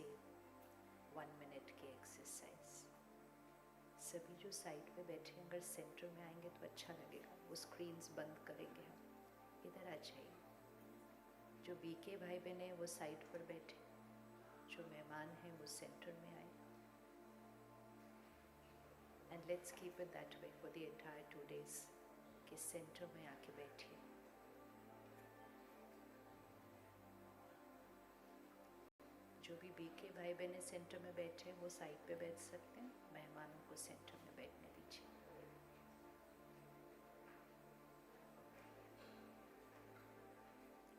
सी 1 minute की exercise. सभी जो साइड पे बैठे हैं अगर सेंटर में आएंगे तो अच्छा लगेगा। वो स्क्रीन्स बंद करेंगे, हम इधर आ जाइए। जो बीके भाई बहन हैं वो साइड पर बैठे, जो मेहमान हैं वो सेंटर में आए। And let's keep it that way for the entire 2 days कि सेंटर में आके बैठिए। जो भी बीके भाई बहन सेंटर में बैठे हैं वो साइड पे बैठ सकते हैं, मेहमानों को सेंटर में बैठने दीजिए।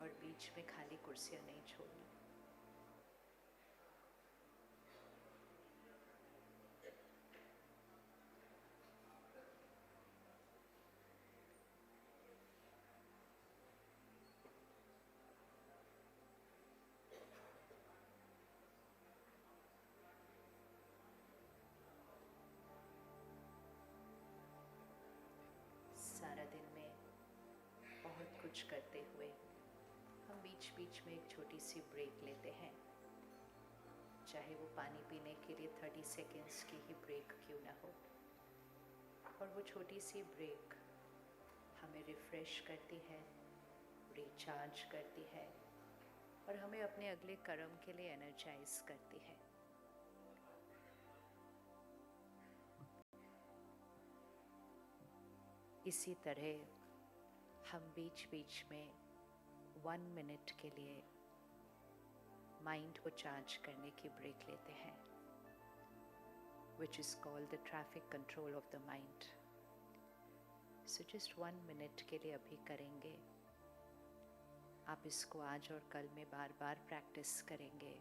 और बीच में खाली कुर्सियां नहीं छोड़नी। सारा दिन में बहुत कुछ करते हुए हम बीच बीच में एक छोटी सी ब्रेक लेते हैं, चाहे वो पानी पीने के लिए 30 सेकेंड्स की ही ब्रेक क्यों ना हो। और वो छोटी सी ब्रेक हमें रिफ्रेश करती है, रिचार्ज करती है और हमें अपने अगले कर्म के लिए एनर्जाइज करती है। इसी तरह हम बीच बीच में 1 मिनट के लिए माइंड को चार्ज करने की ब्रेक लेते हैं, which is called the traffic control of the mind. So just 1 minute के लिए अभी करेंगे। आप इसको आज और कल में बार बार प्रैक्टिस करेंगे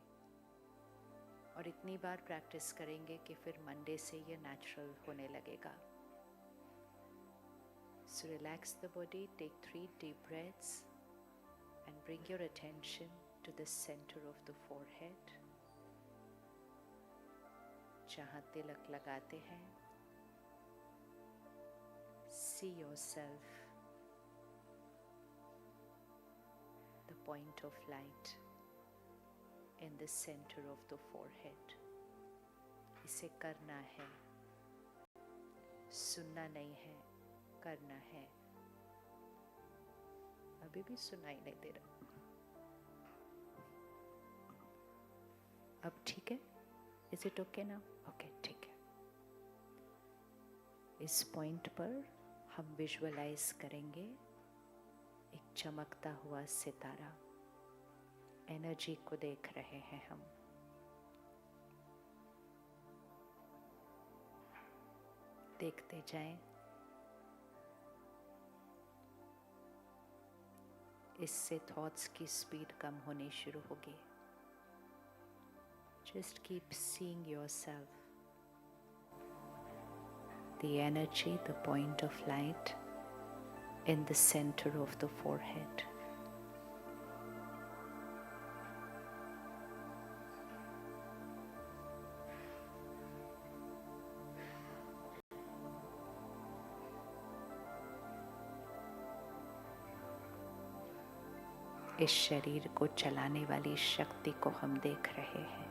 और इतनी बार प्रैक्टिस करेंगे कि फिर मंडे से ये नेचुरल होने लगेगा। So relax the body, take 3 deep breaths and bring your attention to the center of the forehead, जहाँ तिलक लगाते हैं। See yourself the point of light in the center of the forehead. इसे करना है, सुनना नहीं है, करना है। अभी भी सुनाई नहीं दे रहा। अब ठीक है? Is it okay now? Okay, ठीक है। इस पॉइंट पर हम विजुअलाइज करेंगे एक चमकता हुआ सितारा। एनर्जी को देख रहे हैं हम। देखते जाएं। इससे थॉट्स की स्पीड कम होनी शुरू होगी। Just keep seeing yourself, the energy, the point of light in the center of the forehead. इस शरीर को चलाने वाली शक्ति को हम देख रहे हैं।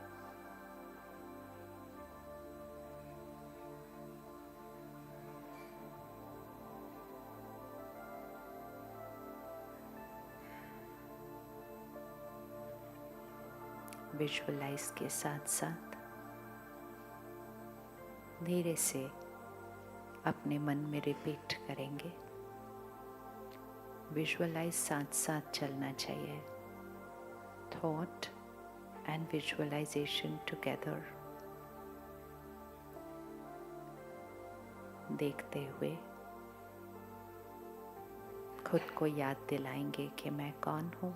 विजुअलाइज के साथ साथ धीरे से अपने मन में रिपीट करेंगे। विजुअलाइज साथ साथ चलना चाहिए। Thought and visualization together. देखते हुए खुद को याद दिलाएंगे कि मैं कौन हूँ।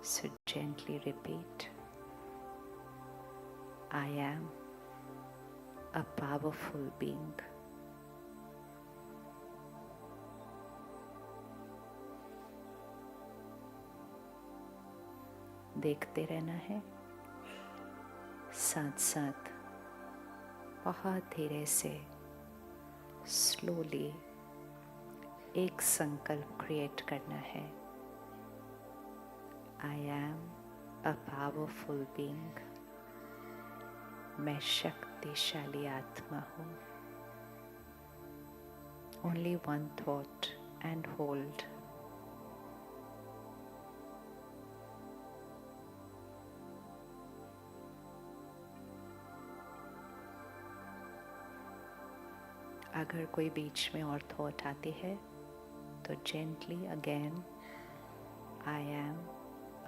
So gently repeat, I am a powerful being. देखते रहना है, साथ साथ बहुत धीरे से स्लोली एक संकल्प क्रिएट करना है। I am a powerful being. मैं शक्तिशाली आत्मा हूँ. Only one thought and hold. अगर कोई बीच में और थॉट आती है तो gently again, I am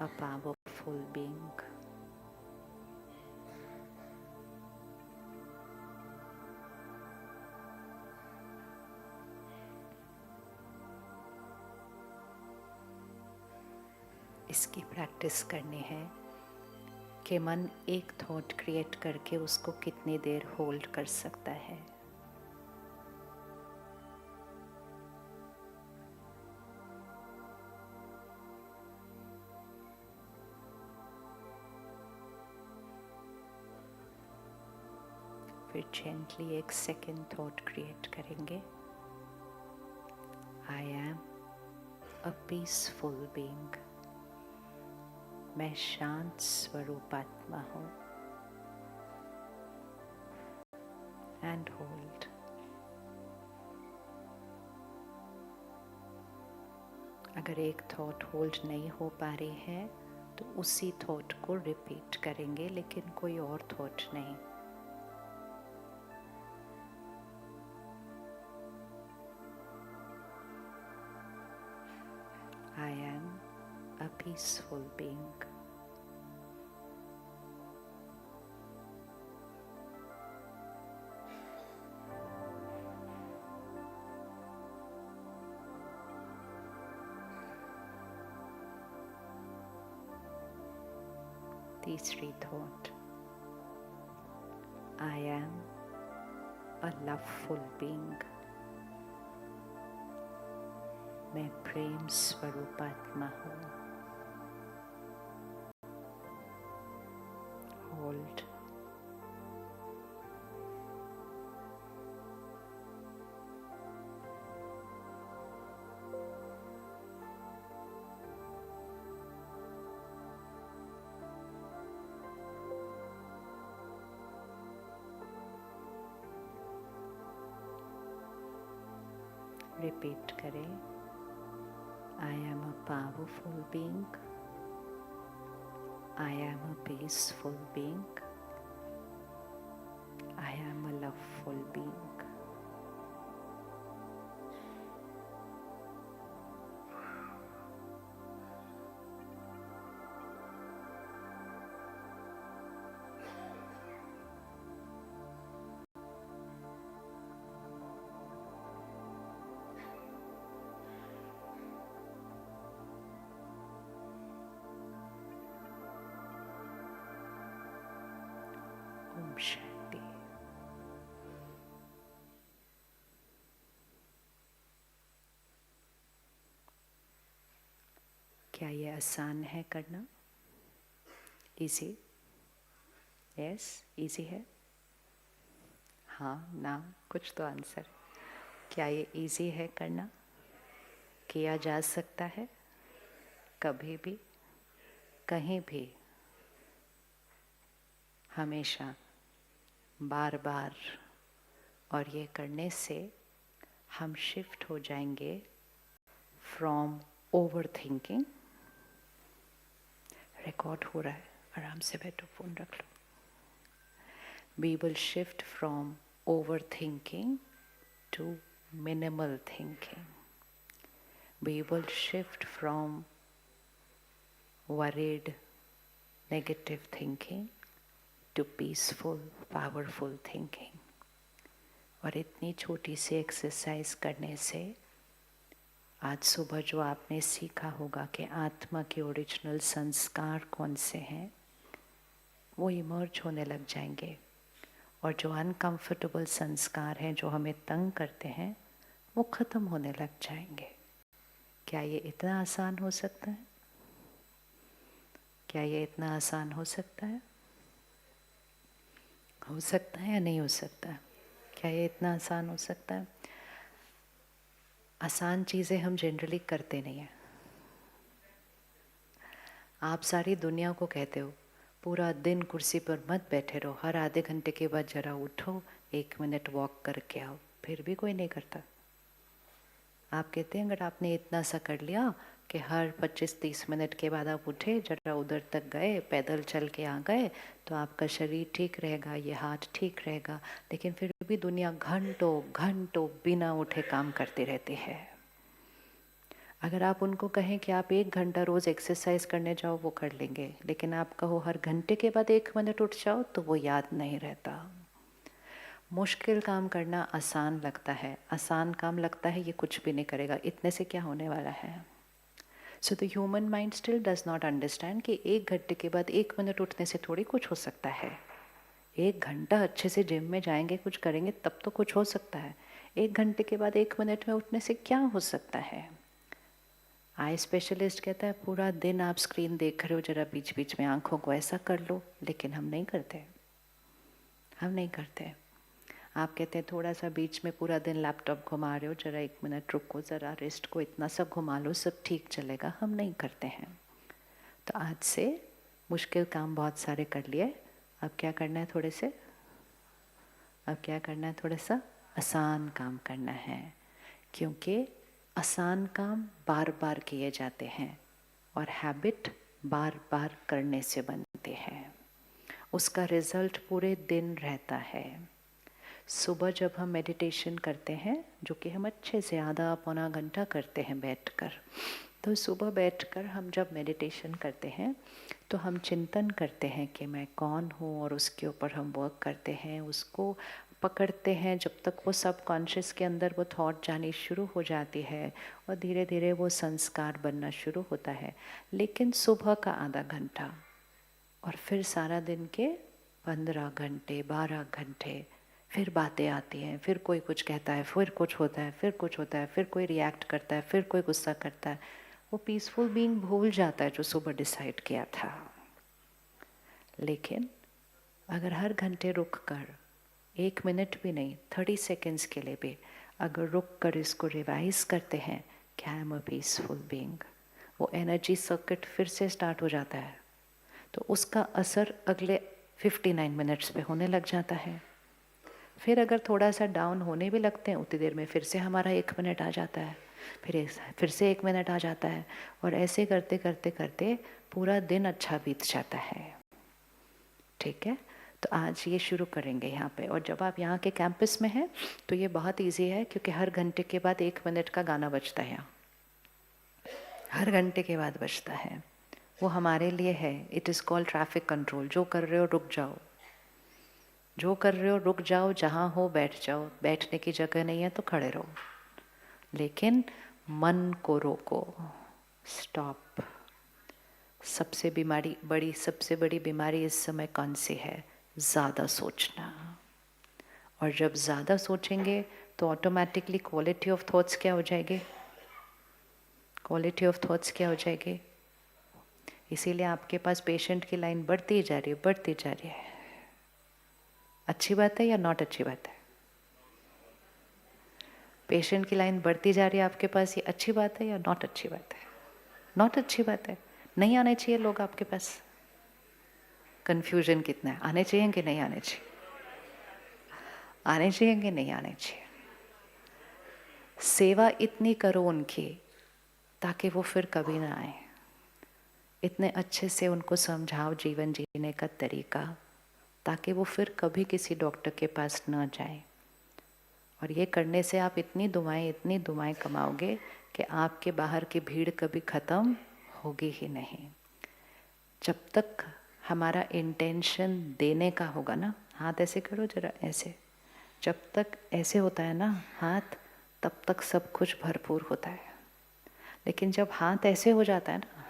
a powerful being. इसकी प्रैक्टिस करनी है कि मन एक थॉट क्रिएट करके उसको कितनी देर होल्ड कर सकता है. फिर जेंटली एक सेकेंड थॉट क्रिएट करेंगे. I am a peaceful being. मैं शांत स्वरूप आत्मा हूँ. And hold. अगर एक थॉट होल्ड नहीं हो पा रही है तो उसी थॉट को रिपीट करेंगे, लेकिन कोई और थॉट नहीं. I am a peaceful being. तीसरी thought. I am a loveful being. मैं प्रेम स्वरूप आत्मा हूँ. होल्ड. रिपीट करें. I am a powerful being. I am a peaceful being. I am a loveful being. Om Shanti. क्या ये आसान है करना? इजी? यस, इजी है. हाँ ना, कुछ तो आंसर. क्या ये इजी है करना? किया जा सकता है कभी भी, कहीं भी, हमेशा, बार बार. और ये करने से हम शिफ्ट हो जाएंगे फ्रॉम ओवर थिंकिंग. रिकॉर्ड हो रहा है, आराम से बैठो, फोन रख लो. We will shift from overthinking to minimal thinking. We will shift from worried, negative thinking to peaceful, powerful thinking. और इतनी छोटी सी एक्सरसाइज करने से आज सुबह जो आपने सीखा होगा कि आत्मा के ओरिजिनल संस्कार कौन से हैं, वो इमर्ज होने लग जाएंगे. और जो अनकंफर्टेबल संस्कार हैं जो हमें तंग करते हैं, वो ख़त्म होने लग जाएंगे. क्या ये इतना आसान हो सकता है? क्या ये इतना आसान हो सकता है? हो सकता है या नहीं हो सकता है? क्या ये इतना आसान हो सकता है? आसान चीज़ें हम जनरली करते नहीं हैं. आप सारी दुनिया को कहते हो पूरा दिन कुर्सी पर मत बैठे रहो, हर आधे घंटे के बाद जरा उठो, 1 मिनट वॉक करके आओ, फिर भी कोई नहीं करता। आप कहते हैं अगर आपने इतना सा कर लिया कि हर 25-30 मिनट के बाद आप उठे, जरा उधर तक गए, पैदल चल के आ गए, तो आपका शरीर ठीक रहेगा, ये हार्ट ठीक रहेगा। लेकिन फिर भी दुनिया घंटों घंटों बिना उठे काम करती रहती है। अगर आप उनको कहें कि आप 1 घंटा रोज़ एक्सरसाइज करने जाओ, वो कर लेंगे, लेकिन आप कहो हर घंटे के बाद 1 मिनट उठ जाओ, तो वो याद नहीं रहता। मुश्किल काम करना आसान लगता है, आसान काम लगता है ये कुछ भी नहीं करेगा, इतने से क्या होने वाला है। So the human mind still does not understand कि 1 घंटे के बाद 1 मिनट उठने से थोड़ी कुछ हो सकता है। 1 घंटा अच्छे से जिम में जाएंगे, कुछ करेंगे, तब तो कुछ हो सकता है। 1 घंटे के बाद 1 मिनट में उठने से क्या हो सकता है। आई स्पेशलिस्ट कहता है पूरा दिन आप स्क्रीन देख रहे हो, जरा बीच बीच में आंखों को ऐसा कर लो, लेकिन हम नहीं करते, हम नहीं करते। आप कहते हैं थोड़ा सा बीच में पूरा दिन लैपटॉप घुमा रहे हो, जरा 1 मिनट रुको, ज़रा रेस्ट को इतना सब घुमा लो, सब ठीक चलेगा, हम नहीं करते हैं। तो आज से मुश्किल काम बहुत सारे कर लिए, अब क्या करना है, थोड़े से, अब क्या करना है, थोड़ा सा आसान काम करना है। क्योंकि आसान काम बार बार किए जाते हैं और हैबिट बार बार करने से बनते हैं, उसका रिजल्ट पूरे दिन रहता है। सुबह जब हम मेडिटेशन करते हैं, जो कि हम अच्छे से आधा पौना घंटा करते हैं बैठकर, तो सुबह बैठकर हम जब मेडिटेशन करते हैं तो हम चिंतन करते हैं कि मैं कौन हूँ, और उसके ऊपर हम वर्क करते हैं, उसको पकड़ते हैं जब तक वो सब कॉन्शियस के अंदर वो थॉट जानी शुरू हो जाती है और धीरे धीरे वो संस्कार बनना शुरू होता है। लेकिन सुबह का आधा घंटा और फिर सारा दिन के 15 घंटे 12 घंटे, फिर बातें आती हैं, फिर कोई कुछ कहता है, फिर कुछ होता है, फिर कुछ होता है, फिर कोई रिएक्ट करता है, फिर कोई गुस्सा करता है, वो पीसफुल बीइंग भूल जाता है जो सुबह डिसाइड किया था। लेकिन अगर हर घंटे रुक कर 1 मिनट भी नहीं, 30 सेकेंड्स के लिए भी अगर रुक कर इसको रिवाइज करते हैं कि I am a peaceful being, वो एनर्जी सर्किट फिर से स्टार्ट हो जाता है। तो उसका असर अगले 59 मिनट्स पे होने लग जाता है। फिर अगर थोड़ा सा डाउन होने भी लगते हैं, उतनी देर में फिर से हमारा 1 मिनट आ जाता है, फिर से 1 मिनट आ जाता है, और ऐसे करते करते करते पूरा दिन अच्छा बीत जाता है। ठीक है, तो आज ये शुरू करेंगे यहाँ पे। और जब आप यहाँ के कैंपस में हैं तो ये बहुत इजी है, क्योंकि हर घंटे के बाद 1 मिनट का गाना बजता है यहाँ, हर घंटे के बाद बजता है। वो हमारे लिए है, it is called traffic control. जो कर रहे हो रुक जाओ, जो कर रहे हो रुक जाओ, जहाँ हो बैठ जाओ, बैठने की जगह नहीं है तो खड़े रहो, लेकिन मन को रोको, स्टॉप। सबसे बड़ी बीमारी इस समय कौन सी है? ज़्यादा सोचना। और जब ज़्यादा सोचेंगे तो ऑटोमेटिकली क्वालिटी ऑफ थॉट्स क्या हो जाएगी? क्वालिटी ऑफ थॉट्स क्या हो जाएगी? इसीलिए आपके पास पेशेंट की लाइन बढ़ती जा रही है, बढ़ती जा रही है। अच्छी बात है या नॉट अच्छी बात है? पेशेंट की लाइन बढ़ती जा रही है आपके पास, ये अच्छी बात है या नॉट अच्छी बात है? नॉट अच्छी बात है। नहीं आने चाहिए लोग आपके पास। कन्फ्यूजन कितना है, आने चाहिए कि नहीं आने चाहिए? आने चाहिए कि नहीं आने चाहिए? सेवा इतनी करो उनकी ताकि वो फिर कभी ना आए। इतने अच्छे से उनको समझाओ जीवन जीने का तरीका, ताकि वो फिर कभी किसी डॉक्टर के पास न जाए। और ये करने से आप इतनी दुआएं कमाओगे कि आपके बाहर की भीड़ कभी ख़त्म होगी ही नहीं। जब तक हमारा इंटेंशन देने का होगा ना, हाथ ऐसे करो जरा, ऐसे, जब तक ऐसे होता है ना हाथ, तब तक सब कुछ भरपूर होता है। लेकिन जब हाथ ऐसे हो जाता है ना,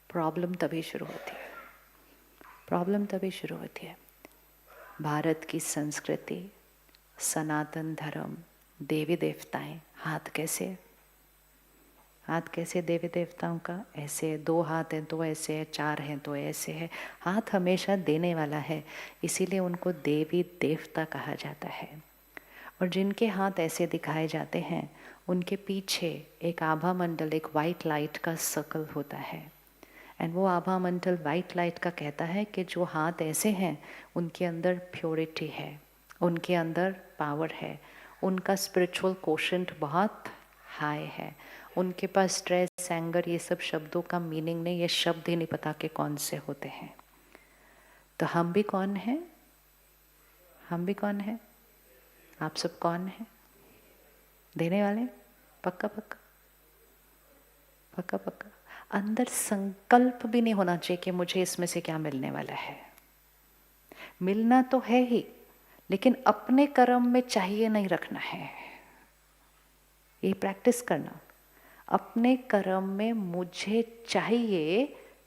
प्रॉब्लम तभी शुरू होती है, प्रॉब्लम तभी शुरू होती है। भारत की संस्कृति, सनातन धर्म, देवी देवताएं, हाथ कैसे देवी देवताओं का? ऐसे 2 हाथ हैं तो ऐसे है, 4 हैं तो ऐसे है। हाथ हमेशा देने वाला है, इसीलिए उनको देवी देवता कहा जाता है। और जिनके हाथ ऐसे दिखाए जाते हैं, उनके पीछे एक आभा मंडल, एक वाइट लाइट का सर्कल होता है। एंड वो आभा मंडल वाइट लाइट का कहता है कि जो हाथ ऐसे हैं उनके अंदर प्योरिटी है, उनके अंदर पावर है, उनका स्पिरिचुअल कोशेंट बहुत हाई है, उनके पास स्ट्रेस, एंगर, ये सब शब्दों का मीनिंग नहीं, ये शब्द ही नहीं पता कि कौन से होते हैं। तो हम भी कौन हैं? हम भी कौन हैं? आप सब कौन हैं? देने वाले? पक्का पक्का पक्का पक्का। अंदर संकल्प भी नहीं होना चाहिए कि मुझे इसमें से क्या मिलने वाला है। मिलना तो है ही, लेकिन अपने कर्म में चाहिए नहीं रखना है। ये प्रैक्टिस करना। अपने कर्म में मुझे चाहिए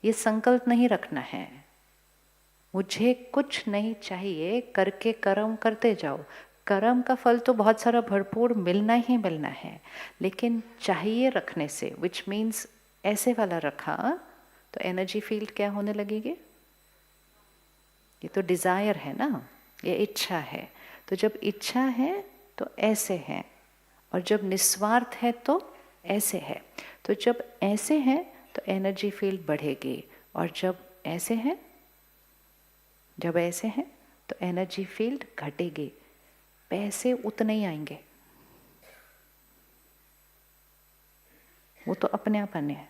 ये संकल्प नहीं रखना है। मुझे कुछ नहीं चाहिए करके कर्म करते जाओ। कर्म का फल तो बहुत सारा भरपूर मिलना ही मिलना है, लेकिन चाहिए रखने से, विच मीन्स ऐसे वाला रखा तो एनर्जी फील्ड क्या होने लगेगी? ये तो डिजायर है ना, ये इच्छा है। तो जब इच्छा है तो ऐसे है, और जब निस्वार्थ है तो ऐसे है। तो जब ऐसे है तो एनर्जी फील्ड बढ़ेगी, और जब ऐसे है, जब ऐसे हैं तो एनर्जी फील्ड घटेगी। पैसे उतने ही आएंगे, वो तो अपने आप आने हैं।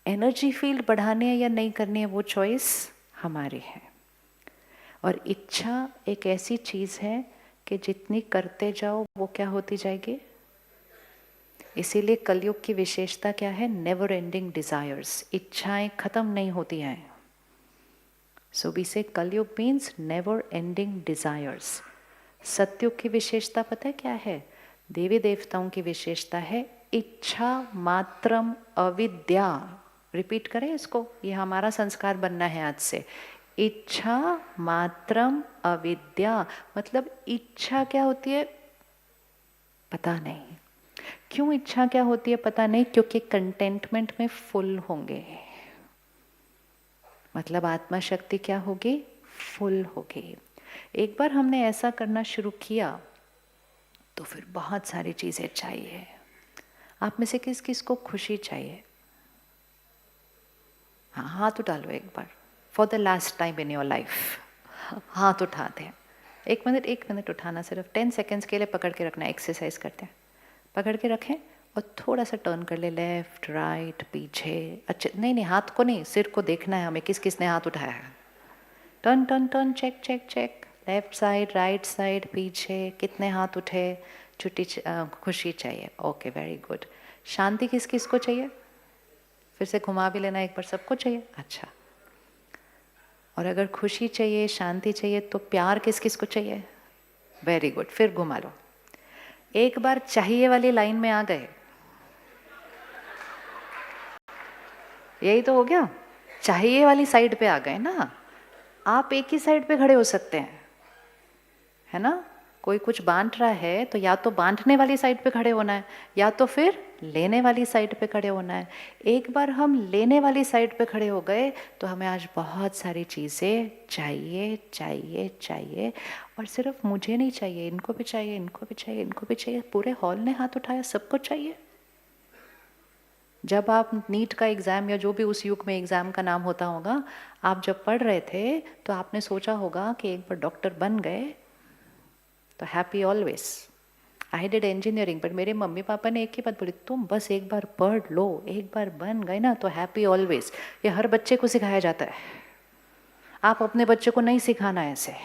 एनर्जी फील्ड बढ़ाने है या नहीं करनी है वो चॉइस हमारी है। और इच्छा एक ऐसी चीज है कि जितनी करते जाओ वो क्या होती जाएगी। इसीलिए कलयुग की विशेषता क्या है? Never ending desires. इच्छाएं खत्म नहीं होती हैं। So we say कलयुग means never ending desires. सत्युग की विशेषता पता है क्या है? देवी देवताओं की विशेषता है इच्छा मात्रम अविद्या। रिपीट करें इसको, ये हमारा संस्कार बनना है आज से। इच्छा मात्रम अविद्या, मतलब इच्छा क्या होती है पता नहीं। क्यों इच्छा क्या होती है पता नहीं? क्योंकि कंटेंटमेंट में फुल होंगे, मतलब आत्मा शक्ति क्या होगी? फुल होगी। एक बार हमने ऐसा करना शुरू किया तो फिर बहुत सारी चीजें चाहिए। आप में से किस किस को खुशी चाहिए? हाँ, हाथ उठा लो एक बार, for the last time in your life. हाथ उठाते हैं। एक मिनट उठाना, सिर्फ 10 सेकेंड्स के लिए पकड़ के रखना। एक्सरसाइज करते हैं, पकड़ के रखें और थोड़ा सा टर्न कर ले, लेफ्ट राइट पीछे। अच्छा नहीं, हाथ को नहीं, सिर को देखना है हमें, किस किस ने हाथ उठाया है। Turn turn turn, check check check, left side right side पीछे, कितने हाथ उठे। छुट्टी खुशी चाहिए, ओके वेरी गुड। शांति किस किस को चाहिए? फिर से घुमा भी लेना एक बार, सबको चाहिए? अच्छा। और अगर खुशी चाहिए, शांति चाहिए, तो प्यार किस किस को चाहिए? वेरी गुड, फिर घुमा लो। एक बार चाहिए वाली लाइन में आ गए, यही तो हो गया, चाहिए वाली साइड पे आ गए ना। आप एक ही साइड पे खड़े हो सकते हैं, है ना। कोई कुछ बांट रहा है तो या तो बांटने वाली साइड पे खड़े होना है, या तो फिर लेने वाली साइड पे खड़े होना है। एक बार हम लेने वाली साइड पे खड़े हो गए तो हमें आज बहुत सारी चीज़ें चाहिए चाहिए चाहिए। और सिर्फ मुझे नहीं चाहिए, इनको भी चाहिए, इनको भी चाहिए, इनको भी चाहिए। पूरे हॉल ने हाथ उठाया, सबको चाहिए। जब आप नीट का एग्ज़ाम या जो भी उस युग में एग्ज़ाम का नाम होता होगा, आप जब पढ़ रहे थे तो आपने सोचा होगा कि एक बार डॉक्टर बन गए तो happy always. I did engineering, but मेरे मम्मी पापा ने एक ही बात बोली, तुम बस एक बार पढ़ लो, एक बार बन गए ना तो हैप्पी ऑलवेज। ये हर बच्चे को सिखाया जाता है, आप अपने बच्चे को नहीं सिखाना ऐसे।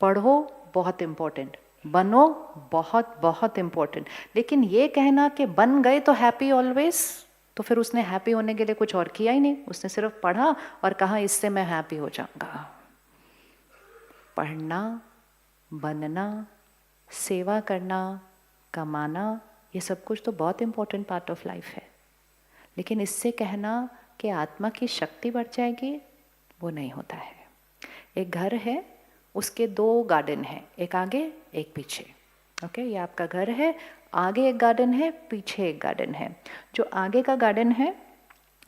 पढ़ो बहुत इम्पोर्टेंट, बनो बहुत बहुत इम्पोर्टेंट, लेकिन ये कहना कि बन गए तो हैप्पी ऑलवेज, तो फिर उसने हैप्पी होने के लिए कुछ और किया ही नहीं। उसने सिर्फ पढ़ा और कहा इससे मैं हैप्पी हो जाऊंगा। पढ़ना, बनना, सेवा करना, कमाना, ये सब कुछ तो बहुत इम्पोर्टेंट पार्ट ऑफ लाइफ है, लेकिन इससे कहना कि आत्मा की शक्ति बढ़ जाएगी, वो नहीं होता है। एक घर है, उसके 2 गार्डन हैं, एक आगे एक पीछे। ओके, ये आपका घर है, आगे एक गार्डन है, पीछे एक गार्डन है। जो आगे का गार्डन है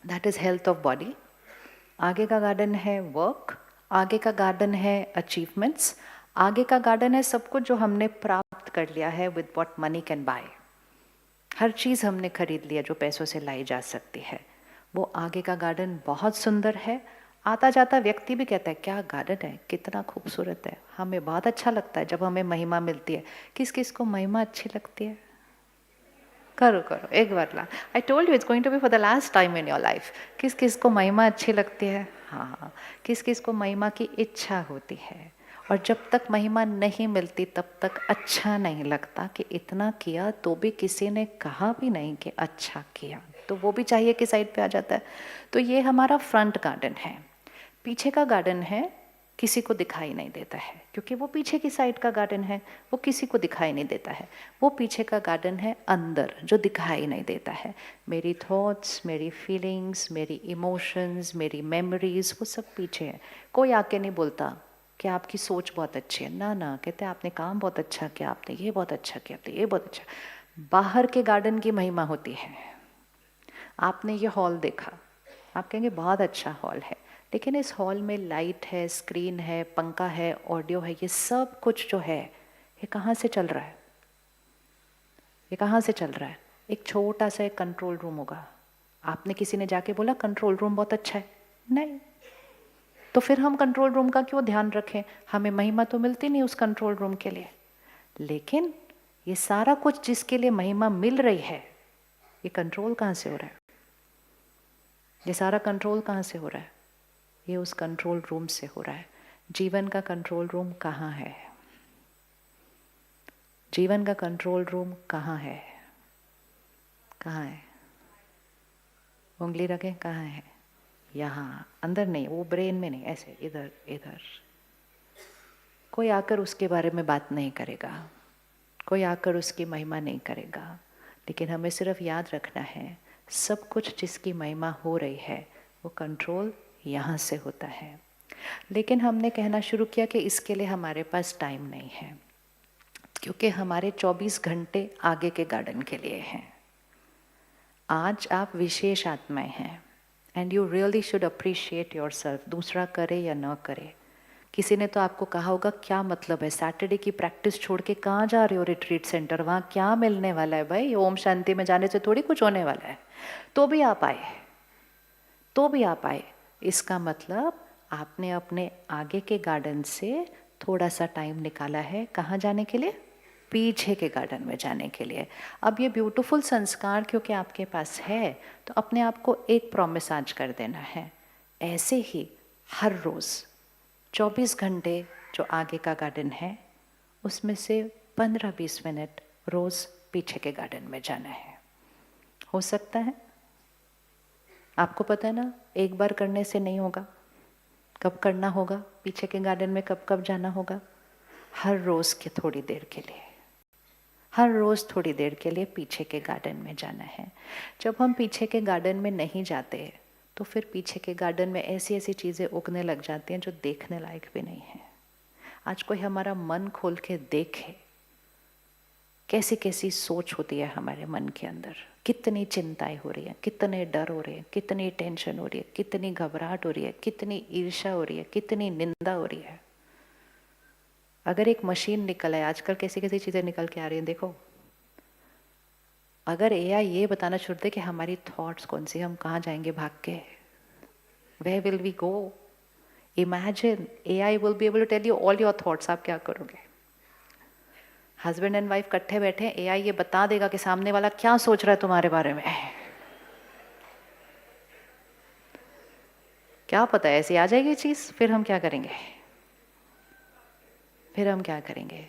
that is health of body, आगे का गार्डन है वर्क, आगे का गार्डन है अचीवमेंट्स, आगे का गार्डन है सब कुछ जो हमने प्राप्त कर लिया है with what money can buy. हर चीज़ हमने खरीद लिया जो पैसों से लाई जा सकती है। वो आगे का गार्डन बहुत सुंदर है, आता जाता व्यक्ति भी कहता है क्या गार्डन है, कितना खूबसूरत है। हमें बहुत अच्छा लगता है जब हमें महिमा मिलती है। किस किस को महिमा अच्छी लगती है? करो करो एक बार ला। I told you it's going to be for the last time in your life. किस किस को महिमा अच्छी लगती है? हाँ, किस किस को महिमा की इच्छा होती है। और जब तक महिमा नहीं मिलती तब तक अच्छा नहीं लगता कि इतना किया तो भी किसी ने कहा भी नहीं कि अच्छा किया, तो वो भी चाहिए कि साइड पे आ जाता है। तो ये हमारा फ्रंट गार्डन है। पीछे का गार्डन है, किसी को दिखाई नहीं देता है, क्योंकि वो पीछे की साइड का गार्डन है, वो किसी को दिखाई नहीं देता है। वो पीछे का गार्डन है अंदर, जो दिखाई नहीं देता है। मेरी थॉट्स, मेरी फीलिंग्स, मेरी इमोशंस, मेरी मेमोरीज, वो सब पीछे है। कोई आके नहीं बोलता कि आपकी सोच बहुत अच्छी है, ना ना, कहते हैं आपने काम बहुत अच्छा किया, आपने ये बहुत अच्छा किया, आपने ये बहुत अच्छा। बाहर के गार्डन की महिमा होती है। आपने ये हॉल देखा, आप कहेंगे बहुत अच्छा हॉल है, लेकिन इस हॉल में लाइट है, स्क्रीन है, पंखा है, ऑडियो है, ये सब कुछ जो है ये कहाँ से चल रहा है? ये कहाँ से चल रहा है? एक छोटा सा एक कंट्रोल रूम होगा। आपने किसी ने जाके बोला कंट्रोल रूम बहुत अच्छा है? नहीं। तो फिर हम कंट्रोल रूम का क्यों ध्यान रखें? हमें महिमा तो मिलती नहीं उस कंट्रोल रूम के लिए। लेकिन ये सारा कुछ जिसके लिए महिमा मिल रही है, ये कंट्रोल कहाँ से हो रहा है? ये सारा कंट्रोल कहाँ से हो रहा है? ये उस कंट्रोल रूम से हो रहा है। जीवन का कंट्रोल रूम कहाँ है? जीवन का कंट्रोल रूम कहाँ है? कहाँ है? उंगली रखें, कहाँ है? यहाँ, अंदर नहीं, वो ब्रेन में नहीं, ऐसे इधर इधर। कोई आकर उसके बारे में बात नहीं करेगा, कोई आकर उसकी महिमा नहीं करेगा, लेकिन हमें सिर्फ याद रखना है सब कुछ जिसकी महिमा हो रही है वो कंट्रोल यहाँ से होता है। लेकिन हमने कहना शुरू किया कि इसके लिए हमारे पास टाइम नहीं है, क्योंकि हमारे 24 घंटे आगे के गार्डन के लिए हैं। आज आप विशेष आत्माएं हैं and you really should appreciate yourself. दूसरा करे या न करे, किसी ने तो आपको कहा होगा क्या मतलब है सैटरडे की प्रैक्टिस छोड़ के कहाँ जा रहे हो रिट्रीट सेंटर, वहाँ क्या मिलने वाला है भाई? ओम शांति में जाने से थोड़ी कुछ होने वाला है। तो भी आप आए, तो भी आप आए। इसका मतलब आपने अपने आगे के गार्डन से थोड़ा सा टाइम निकाला है, कहाँ जाने के लिए? पीछे के गार्डन में जाने के लिए। अब ये ब्यूटीफुल संस्कार क्योंकि आपके पास है, तो अपने आप को एक प्रॉमिस आज कर देना है, ऐसे ही हर रोज़ 24 घंटे जो आगे का गार्डन है उसमें से 15-20 मिनट रोज़ पीछे के गार्डन में जाना है। हो सकता है? आपको पता है ना, एक बार करने से नहीं होगा। कब करना होगा? पीछे के गार्डन में कब कब जाना होगा? हर रोज़ के थोड़ी देर के लिए, हर रोज़ थोड़ी देर के लिए पीछे के गार्डन में जाना है। जब हम पीछे के गार्डन में नहीं जाते तो फिर पीछे के गार्डन में ऐसी ऐसी चीज़ें उगने लग जाती हैं जो देखने लायक भी नहीं है। आज कोई हमारा मन खोल के देखे, कैसी कैसी सोच होती है हमारे मन के अंदर, कितनी चिंताएं हो रही है, कितने डर हो रहे हैं, कितनी टेंशन हो रही है, कितनी घबराहट हो रही है, कितनी ईर्ष्या हो रही है, कितनी निंदा हो रही है। अगर एक मशीन निकल आए, आजकल कैसी कैसी चीज़ें निकल के आ रही हैं देखो। अगर एआई ये बताना छोड़ दे कि हमारी थॉट्स कौन सी, हम कहाँ जाएंगे भाग के? Where will we go? Imagine AI will be able to tell you all your thoughts. आप क्या करोगे? हस्बैंड एंड वाइफ इकट्ठे बैठे, एआई ये बता देगा कि सामने वाला क्या सोच रहा है तुम्हारे बारे में। क्या पता ऐसी आ जाएगी चीज, फिर हम क्या करेंगे? फिर हम क्या करेंगे?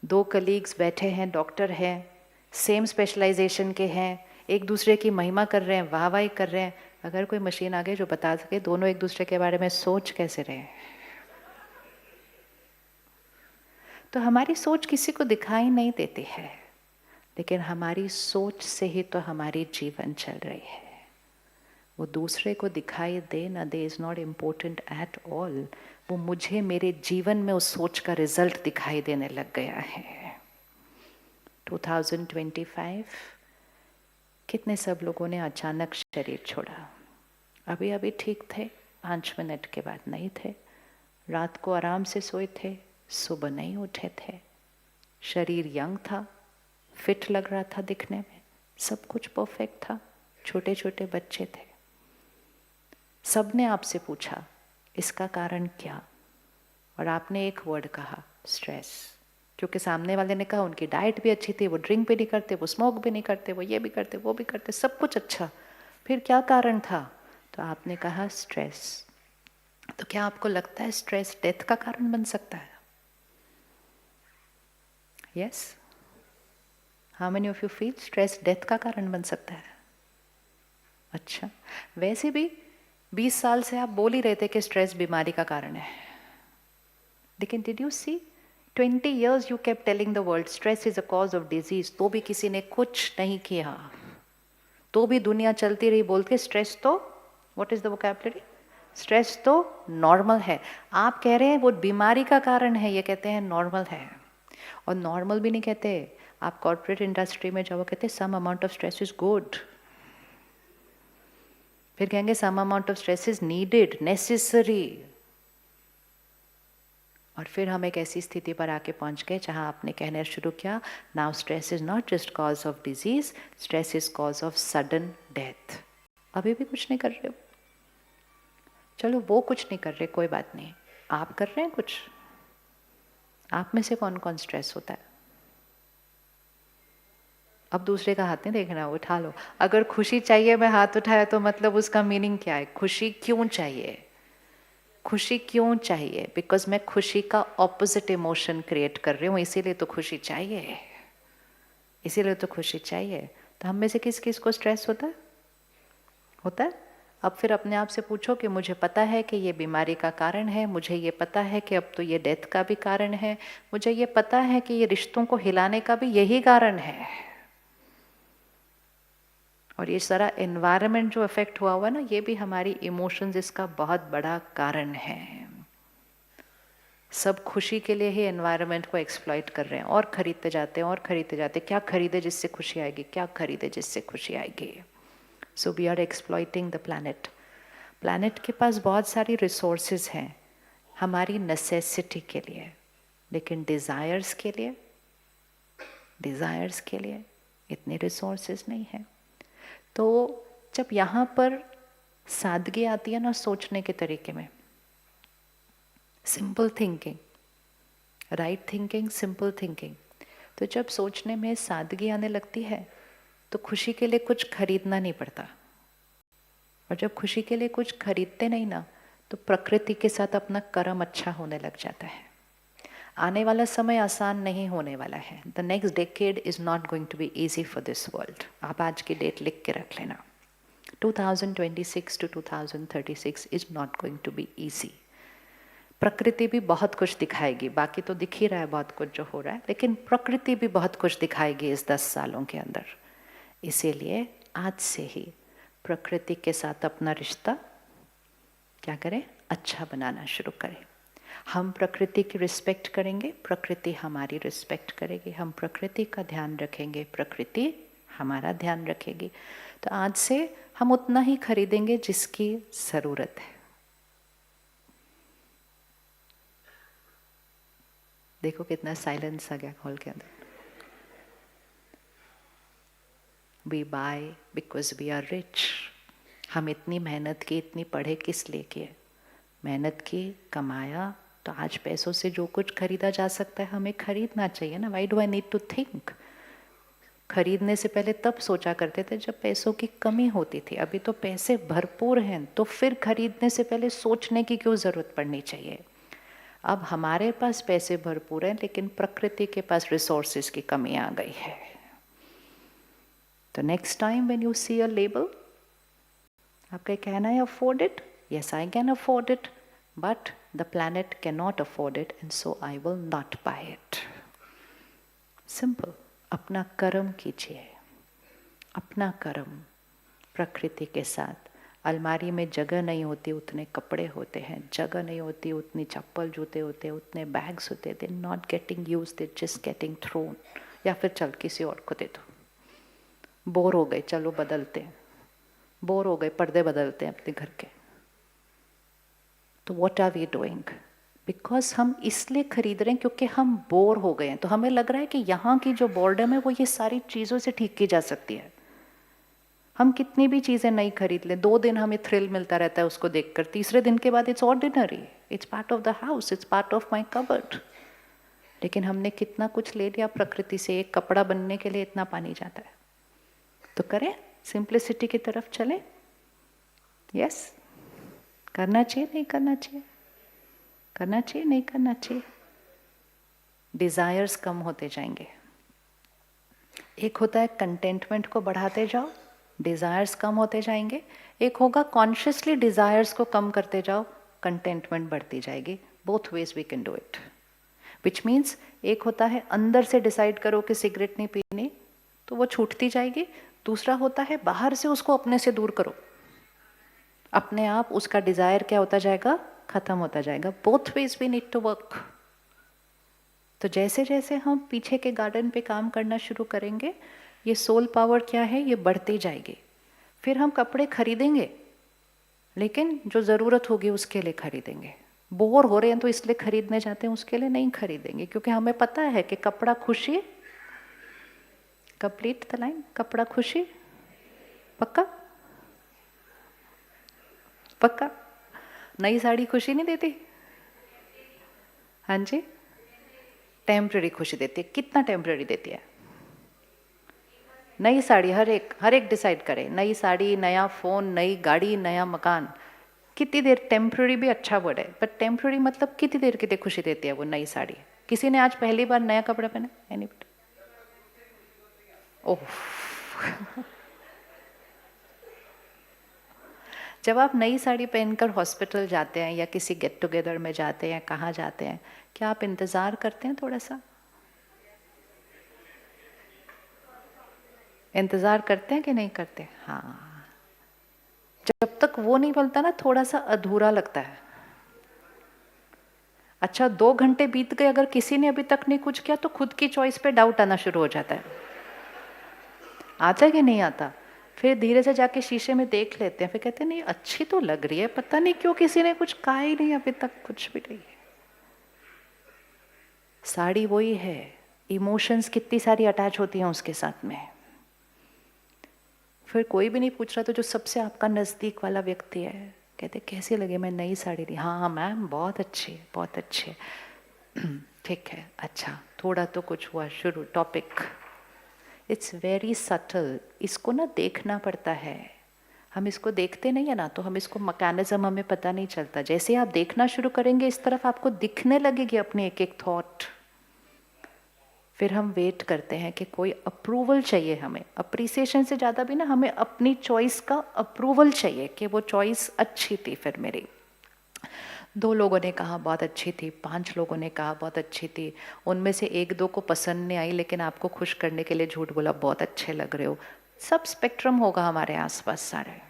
दो कलीग्स बैठे हैं, डॉक्टर हैं, सेम स्पेशलाइजेशन के हैं, एक दूसरे की महिमा कर रहे हैं, वाहवाही कर रहे हैं। अगर कोई मशीन आ गई जो बता सके दोनों एक दूसरे के बारे में सोच कैसे रहे। तो हमारी सोच किसी को दिखाई नहीं देती है, लेकिन हमारी सोच से ही तो हमारी जीवन चल रही है। वो दूसरे को दिखाई दे ना दे is not important at all. वो मुझे मेरे जीवन में उस सोच का रिजल्ट दिखाई देने लग गया है। 2025 कितने सब लोगों ने अचानक शरीर छोड़ा। अभी अभी ठीक थे, 5 मिनट के बाद नहीं थे, रात को आराम से सोए थे, सुबह नहीं उठे थे, शरीर यंग था, फिट लग रहा था दिखने में, सब कुछ परफेक्ट था, छोटे छोटे बच्चे थे। सबने आपसे पूछा इसका कारण क्या, और आपने एक वर्ड कहा, स्ट्रेस। क्योंकि सामने वाले ने कहा उनकी डाइट भी अच्छी थी, वो ड्रिंक भी नहीं करते, वो स्मोक भी नहीं करते, वो ये भी करते, वो भी करते, सब कुछ अच्छा, फिर क्या कारण था? तो आपने कहा स्ट्रेस। तो क्या आपको लगता है स्ट्रेस डेथ का कारण बन सकता है? Yes? How many of you feel stress death का कारण बन सकता है? अच्छा, वैसे भी 20 साल से आप बोल ही रहे थे कि स्ट्रेस बीमारी का कारण है, लेकिन did you see 20 years you kept telling the world stress is a cause of disease, तो भी किसी ने कुछ नहीं किया, तो भी दुनिया चलती रही बोलते स्ट्रेस तो, what is the vocabulary, stress तो नॉर्मल है। आप कह रहे हैं वो बीमारी का कारण है, ये कहते हैं नॉर्मल है। और नॉर्मल भी नहीं कहते, आप कॉर्पोरेट इंडस्ट्री में जाओ कहते some amount of stress is good, फिर कहेंगे some amount of stress is needed, necessary. और फिर हम एक ऐसी स्थिति पर आके पहुंच गए जहां आपने कहना शुरू किया, now stress is not just cause of disease, stress is cause of sudden death. अभी भी कुछ नहीं कर रहे हो, चलो वो कुछ नहीं कर रहे, कोई बात नहीं, आप कर रहे हैं कुछ? आप में से कौन कौन स्ट्रेस होता है? अब दूसरे का हाथ नहीं देखना, उठा लो। अगर खुशी चाहिए मैं हाथ उठाया तो मतलब उसका मीनिंग क्या है? खुशी क्यों चाहिए? खुशी क्यों चाहिए? बिकॉज मैं खुशी का ऑपोजिट इमोशन क्रिएट कर रही हूँ, इसीलिए तो खुशी चाहिए, इसीलिए तो खुशी चाहिए। तो हम में से किस किस को स्ट्रेस होता है? होता है? अब फिर अपने आप से पूछो कि मुझे पता है कि ये बीमारी का कारण है, मुझे ये पता है कि अब तो ये डेथ का भी कारण है, मुझे ये पता है कि ये रिश्तों को हिलाने का भी यही कारण है, और ये सारा एनवायरनमेंट जो इफेक्ट हुआ ना, ये भी हमारी इमोशंस इसका बहुत बड़ा कारण है। सब खुशी के लिए ही एनवायरनमेंट को एक्सप्लॉइट कर रहे हैं और खरीदते जाते हैं और खरीदते जाते हैं। क्या खरीदे जिससे खुशी आएगी, क्या खरीदे जिससे खुशी आएगी? So we are exploiting the planet. Planet के पास बहुत सारी रिसोर्सेज हैं हमारी नेसेसिटी के लिए, लेकिन डिज़ायर्स के लिए इतने रिसोर्सेज नहीं हैं। तो जब यहाँ पर सादगी आती है ना सोचने के तरीके में, simple thinking, right thinking, simple thinking, तो जब सोचने में सादगी आने लगती है तो खुशी के लिए कुछ खरीदना नहीं पड़ता। और जब खुशी के लिए कुछ खरीदते नहीं ना, तो प्रकृति के साथ अपना कर्म अच्छा होने लग जाता है। आने वाला समय आसान नहीं होने वाला है। The next decade is not going to be easy for this world. आप आज की डेट लिख के रख लेना, 2026 to 2036 is not going to be easy. प्रकृति भी बहुत कुछ दिखाएगी, बाकी तो दिख ही रहा है बहुत कुछ जो हो रहा है, लेकिन प्रकृति भी बहुत कुछ दिखाएगी इस 10 सालों के अंदर। इसीलिए आज से ही प्रकृति के साथ अपना रिश्ता क्या करें, अच्छा बनाना शुरू करें। हम प्रकृति की रिस्पेक्ट करेंगे, प्रकृति हमारी रिस्पेक्ट करेगी। हम प्रकृति का ध्यान रखेंगे, प्रकृति हमारा ध्यान रखेगी। तो आज से हम उतना ही खरीदेंगे जिसकी ज़रूरत है। देखो कितना साइलेंस आ गया हॉल के अंदर। We buy because we are rich. हम इतनी मेहनत की, इतनी पढ़े किस लिए किए? मेहनत की, कमाया, तो आज पैसों से जो कुछ खरीदा जा सकता है हमें खरीदना चाहिए ना। Why do I need to think? खरीदने से पहले तब सोचा करते थे जब पैसों की कमी होती थी। अभी तो पैसे भरपूर हैं, तो फिर खरीदने से पहले सोचने की क्यों ज़रूरत पड़नी चाहिए? अब हमारे पास पैसे भरपूर हैं, लेकिन प्रकृति के पास रिसोर्सेज की कमी आ गई है। तो next time when you see a label, आपका कहना है afford it, yes I can afford it, but the planet can not afford it and so I will not buy it. Simple. अपना कर्म कीजिए, अपना कर्म प्रकृति के साथ। अलमारी में जगह नहीं होती उतने कपड़े होते हैं, जगह नहीं होती उतनी चप्पल जूते होते, उतने बैग्स होते, they not getting use, they just getting thrown. या फिर चल किसी और को दे दो। बोर हो गए, चलो बदलते हैं। बोर हो गए, पर्दे बदलते हैं अपने घर के। तो what are we doing? Because हम इसलिए खरीद रहे हैं क्योंकि हम बोर हो गए हैं। तो हमें लग रहा है कि यहाँ की जो बोर्डम है वो ये सारी चीज़ों से ठीक की जा सकती है। हम कितनी भी चीज़ें नई खरीद लें, 2 दिन हमें थ्रिल मिलता रहता है उसको देखकर, तीसरे दिन के बाद it's ordinary, it's part of the house, it's part of my cupboard. लेकिन हमने कितना कुछ ले लिया प्रकृति से, एक कपड़ा बनने के लिए इतना पानी जाता है। तो करें, सिंप्लिसिटी की तरफ चलें। यस, करना चाहिए नहीं करना चाहिए, करना चाहिए नहीं करना चाहिए। डिजायर्स कम होते जाएंगे। एक होता है कंटेंटमेंट को बढ़ाते जाओ, डिजायर्स कम होते जाएंगे। एक होगा कॉन्शियसली डिजायर्स को कम करते जाओ, कंटेंटमेंट बढ़ती जाएगी। Both ways we can do it, which means एक होता है अंदर से डिसाइड करो कि सिगरेट नहीं पीनी, तो वो छूटती जाएगी। दूसरा होता है बाहर से उसको अपने से दूर करो, अपने आप उसका डिजायर क्या होता जाएगा, खत्म होता जाएगा। Both ways we need to work. तो जैसे जैसे हम पीछे के गार्डन पे काम करना शुरू करेंगे, ये सोल पावर क्या है, ये बढ़ती जाएगी। फिर हम कपड़े खरीदेंगे, लेकिन जो ज़रूरत होगी उसके लिए खरीदेंगे। बोर हो रहे हैं तो इसलिए खरीदने जाते हैं, उसके लिए नहीं खरीदेंगे, क्योंकि हमें पता है कि कपड़ा खुशी, कंप्लीट द लाइन, कपड़ा खुशी, पक्का पक्का। नई साड़ी खुशी नहीं देती? हाँ जी, टेम्पररी खुशी देती है। कितना टेम्पररी देती है? नई साड़ी हर एक डिसाइड करे, नई साड़ी, नया फ़ोन, नई गाड़ी, नया मकान, कितनी देर? टेम्पररी भी अच्छा वर्ड है, बट टेम्पररी मतलब कितनी देर के लिए खुशी देती है वो नई साड़ी? किसी ने आज पहली बार नया कपड़ा पहना? एनीबॉडी? ओह जब आप नई साड़ी पहनकर हॉस्पिटल जाते हैं या किसी गेट टुगेदर में जाते हैं, कहाँ जाते हैं, क्या आप इंतज़ार करते हैं? थोड़ा सा इंतज़ार करते हैं कि नहीं करते? हाँ, जब तक वो नहीं बोलता ना, थोड़ा सा अधूरा लगता है। अच्छा, 2 घंटे बीत गए, अगर किसी ने अभी तक नहीं कुछ किया, तो खुद की चॉइस पे डाउट आना शुरू हो जाता है। आता है कि नहीं आता? फिर धीरे से जाके शीशे में देख लेते हैं, फिर कहते हैं नहीं अच्छी तो लग रही है, पता नहीं क्यों किसी ने कुछ कहा ही नहीं अभी तक, कुछ भी नहीं है। साड़ी वही है, इमोशंस कितनी सारी अटैच होती हैं उसके साथ में। फिर कोई भी नहीं पूछ रहा, तो जो सबसे आपका नज़दीक वाला व्यक्ति है, कहते कैसी लगे? मैं नई साड़ी ली। हाँ हाँ मैम, बहुत अच्छी है, बहुत अच्छी है। ठीक है, अच्छा, थोड़ा तो कुछ हुआ शुरू, टॉपिक। इट्स वेरी सटल, इसको ना देखना पड़ता है। हम इसको देखते नहीं है ना, तो हम इसको मैकेनिज्म हमें पता नहीं चलता। जैसे आप देखना शुरू करेंगे, इस तरफ आपको दिखने लगेगी अपनी एक एक थॉट। फिर हम वेट करते हैं कि कोई अप्रूवल चाहिए हमें, अप्रिसिएशन से ज़्यादा भी ना, हमें अपनी चॉइस का अप्रूवल चाहिए कि वो चॉइस अच्छी थी। फिर मेरी 2 लोगों ने कहा बहुत अच्छी थी, 5 लोगों ने कहा बहुत अच्छी थी, उनमें से 1-2 को पसंद नहीं आई, लेकिन आपको खुश करने के लिए झूठ बोला बहुत अच्छे लग रहे हो। सब स्पेक्ट्रम होगा हमारे आसपास सारे।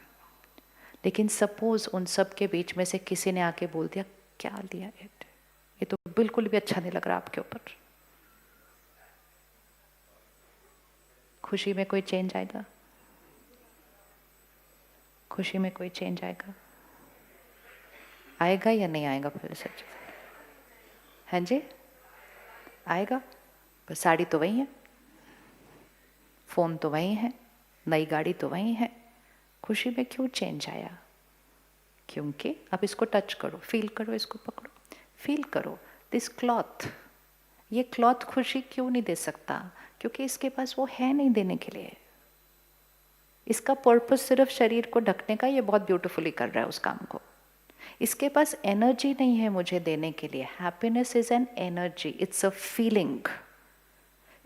लेकिन सपोज उन सब के बीच में से किसी ने आके बोल दिया क्या लिया ये तो बिल्कुल भी अच्छा नहीं लग रहा आपके ऊपर, खुशी में कोई चेंज आएगा? खुशी में कोई चेंज आएगा? आएगा या नहीं आएगा? फिर सच हाँ जी, आएगा। पर साड़ी तो वही है, फ़ोन तो वही है, नई गाड़ी तो वही है, खुशी में क्यों चेंज आया? क्योंकि अब इसको टच करो, फील करो, इसको पकड़ो, फील करो। दिस क्लॉथ, ये क्लॉथ खुशी क्यों नहीं दे सकता? क्योंकि इसके पास वो है नहीं देने के लिए। इसका पर्पस सिर्फ शरीर को ढकने का, ये बहुत ब्यूटीफुली कर रहा है उस काम को। इसके पास एनर्जी नहीं है मुझे देने के लिए। Happiness is an energy, it's a feeling.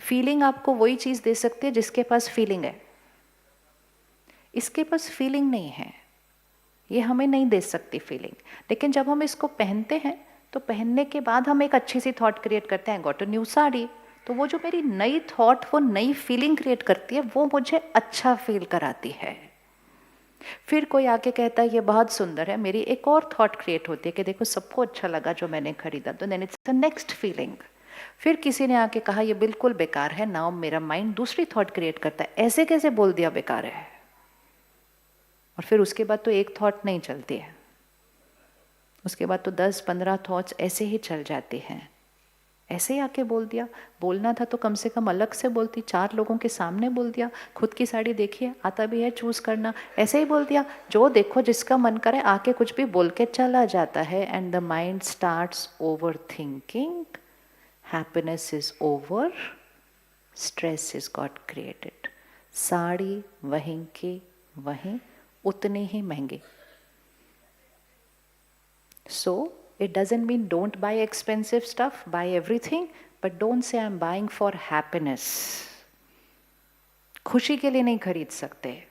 Feeling आपको वही चीज़ दे सकती है जिसके पास फीलिंग है। इसके पास फीलिंग नहीं है, ये हमें नहीं दे सकती फीलिंग। लेकिन जब हम इसको पहनते हैं, तो पहनने के बाद हम एक अच्छी सी थॉट क्रिएट करते हैं, गॉट अ न्यू साड़ी। तो वो जो मेरी नई थॉट, वो नई फीलिंग क्रिएट करती है, वो मुझे अच्छा फील कराती है। फिर कोई आके कहता है ये बहुत सुंदर है, मेरी एक और थॉट क्रिएट होती है कि देखो सबको अच्छा लगा जो मैंने खरीदा, तो then it's the next feeling. फिर किसी ने आके कहा ये बिल्कुल बेकार है, नाउ मेरा माइंड दूसरी थॉट क्रिएट करता है, ऐसे कैसे बोल दिया बेकार है? और फिर उसके बाद तो एक थॉट नहीं चलती है, उसके बाद तो 10-15 थॉट्स ऐसे ही चल जाती हैं, ऐसे ही आके बोल दिया। बोलना था तो कम से कम अलग से बोलती, 4 लोगों के सामने बोल दिया। खुद की साड़ी देखिए, आता भी है चूज करना, ऐसे ही बोल दिया। जो देखो जिसका मन करे आके कुछ भी बोल के चला जाता है। And the mind starts over thinking, happiness is over, stress is got created. Sari वहीं की वहीं, उतनी ही महंगी। So it doesn't mean don't buy expensive stuff, buy everything, but don't say I'm buying for happiness. खुशी के लिए नहीं खरीद सकते।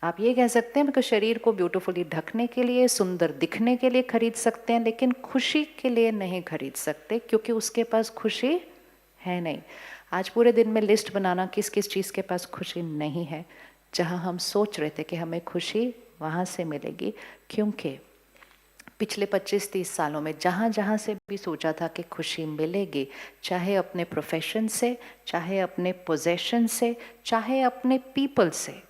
आप ये कह सकते हैं कि शरीर को ब्यूटीफुली ढकने के लिए, सुंदर दिखने के लिए खरीद सकते हैं, लेकिन खुशी के लिए नहीं खरीद सकते, क्योंकि उसके पास खुशी है नहीं। आज पूरे दिन में लिस्ट बनाना किस किस चीज़ के पास खुशी नहीं है, जहाँ हम सोच रहे थे कि हमें खुशी वहाँ से मिलेगी। क्योंकि पिछले 25-30 सालों में जहाँ जहाँ से भी सोचा था कि खुशी मिलेगी, चाहे अपने प्रोफेशन से, चाहे अपने पोजेशन से, चाहे अपने पीपल से,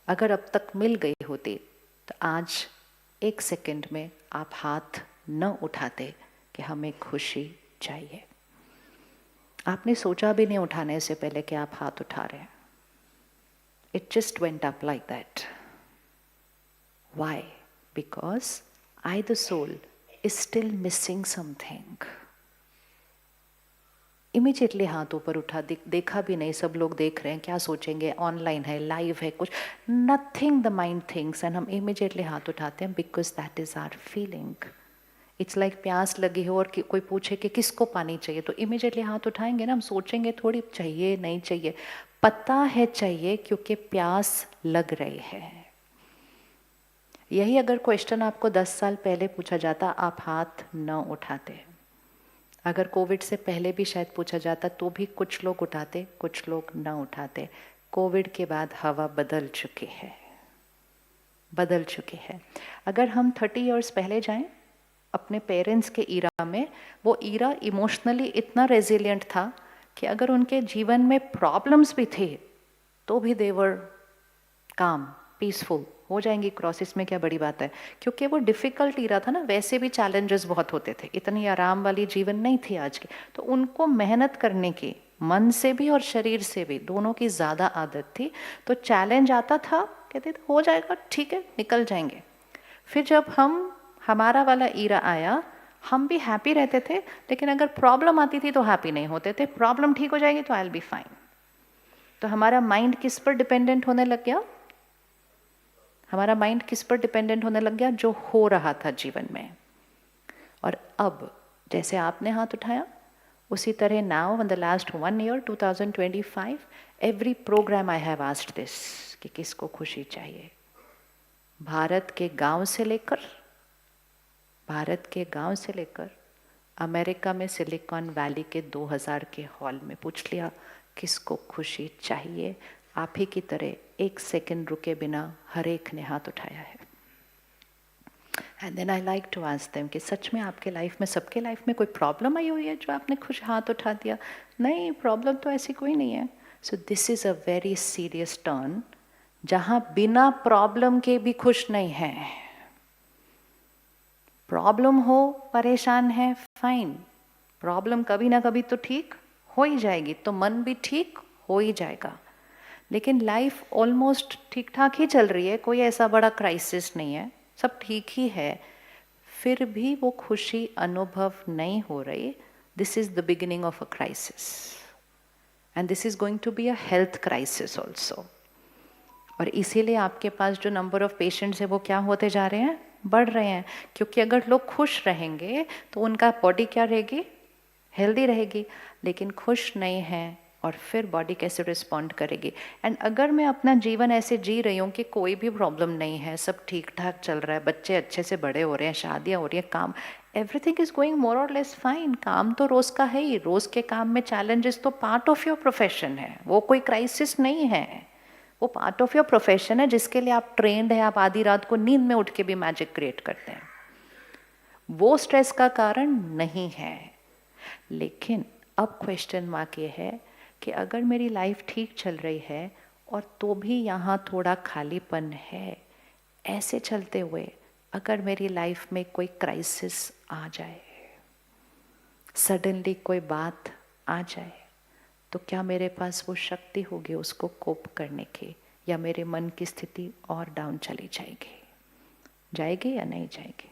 अगर अब तक मिल गई होती तो आज 1 सेकंड में आप हाथ न उठाते कि हमें खुशी चाहिए। आपने सोचा भी नहीं उठाने से पहले कि आप हाथ उठा रहे हैं। It just went up like that. Why? Because I, the soul, is still missing something. Immediately हाथ ऊपर उठा, देखा भी नहीं, सब लोग देख रहे हैं, क्या सोचेंगे, ऑनलाइन है, लाइव है, कुछ nothing the mind things, and हम इमीडिएटली हाथ उठाते हैं because that is our feeling. It's like प्यास लगी हो और कोई पूछे कि किसको पानी चाहिए, तो इमीडिएटली हाथ उठाएंगे ना, हम सोचेंगे थोड़ी चाहिए नहीं चाहिए, पता है चाहिए क्योंकि प्यास लग रही है। यही अगर क्वेश्चन आपको 10 साल पहले पूछा जाता, आप हाथ न उठाते। अगर कोविड से पहले भी शायद पूछा जाता तो भी कुछ लोग उठाते, कुछ लोग न उठाते। कोविड के बाद हवा बदल चुकी है, बदल चुकी है। अगर हम 30 इयर्स पहले जाएं अपने पेरेंट्स के ईरा में, वो ईरा इमोशनली इतना रेजिलिएंट था कि अगर उनके जीवन में प्रॉब्लम्स भी थे तो भी देवर काम, पीसफुल, हो जाएंगी क्रॉस, इसमें क्या बड़ी बात है। क्योंकि वो डिफिकल्ट ईरा था ना, वैसे भी चैलेंजेस बहुत होते थे, इतनी आराम वाली जीवन नहीं थी आज की, तो उनको मेहनत करने की मन से भी और शरीर से भी दोनों की ज़्यादा आदत थी। तो चैलेंज आता था, कहते थे हो जाएगा, ठीक है, निकल जाएंगे। फिर जब हमारा वाला ईरा आया, हम भी हैप्पी रहते थे, लेकिन अगर प्रॉब्लम आती थी तो हैप्पी नहीं होते थे। प्रॉब्लम ठीक हो जाएगी तो आई विल बी फाइन। तो हमारा माइंड किस पर डिपेंडेंट होने लग गया? हमारा माइंड किस पर डिपेंडेंट होने लग गया? जो हो रहा था जीवन में। और अब जैसे आपने हाथ उठाया, उसी तरह now in the last 1 year 2025 every programme I have asked this कि किसको खुशी चाहिए। भारत के गांव से लेकर अमेरिका में सिलिकॉन वैली के 2000 के हॉल में पूछ लिया किसको खुशी चाहिए। आप ही की तरह 1 सेकंड रुके बिना हर एक ने हाथ उठाया है। And then I like to ask them कि सच में आपके लाइफ में, सबके लाइफ में कोई प्रॉब्लम आई हुई है जो आपने खुश हाथ उठा दिया? नहीं, प्रॉब्लम तो ऐसी कोई नहीं है। So this is a very serious turn, जहां बिना प्रॉब्लम के भी खुश नहीं है। प्रॉब्लम हो, परेशान है, फाइन, प्रॉब्लम कभी ना कभी तो ठीक हो ही जाएगी, तो मन भी ठीक हो ही जाएगा। लेकिन लाइफ ऑलमोस्ट ठीक ठाक ही चल रही है, कोई ऐसा बड़ा क्राइसिस नहीं है, सब ठीक ही है, फिर भी वो खुशी अनुभव नहीं हो रही। This is the beginning of a crisis, and this is going to be a health crisis also. और इसीलिए आपके पास जो नंबर ऑफ पेशेंट्स है वो क्या होते जा रहे हैं? बढ़ रहे हैं। क्योंकि अगर लोग खुश रहेंगे तो उनका बॉडी क्या रहेगी? हेल्दी रहेगी। लेकिन खुश नहीं है और फिर बॉडी कैसे रिस्पॉन्ड करेगी? एंड अगर मैं अपना जीवन ऐसे जी रही हूँ कि कोई भी प्रॉब्लम नहीं है, सब ठीक ठाक चल रहा है, बच्चे अच्छे से बड़े हो रहे हैं, शादियाँ हो रही हैं, काम, एवरीथिंग इज गोइंग मोर और लेस फाइन, काम तो रोज का है ही, रोज के काम में चैलेंजेस तो पार्ट ऑफ योर प्रोफेशन है, वो कोई क्राइसिस नहीं है, वो पार्ट ऑफ योर प्रोफेशन है जिसके लिए आप ट्रेंड है। आप आधी रात को नींद में उठ के भी मैजिक क्रिएट करते हैं, वो स्ट्रेस का कारण नहीं है। लेकिन अब क्वेश्चन मार्क ये है कि अगर मेरी लाइफ ठीक चल रही है और तो भी यहाँ थोड़ा खालीपन है, ऐसे चलते हुए अगर मेरी लाइफ में कोई क्राइसिस आ जाए, सडनली कोई बात आ जाए तो क्या मेरे पास वो शक्ति होगी उसको कोप करने की, या मेरे मन की स्थिति और डाउन चली जाएगी? जाएगी या नहीं जाएगी?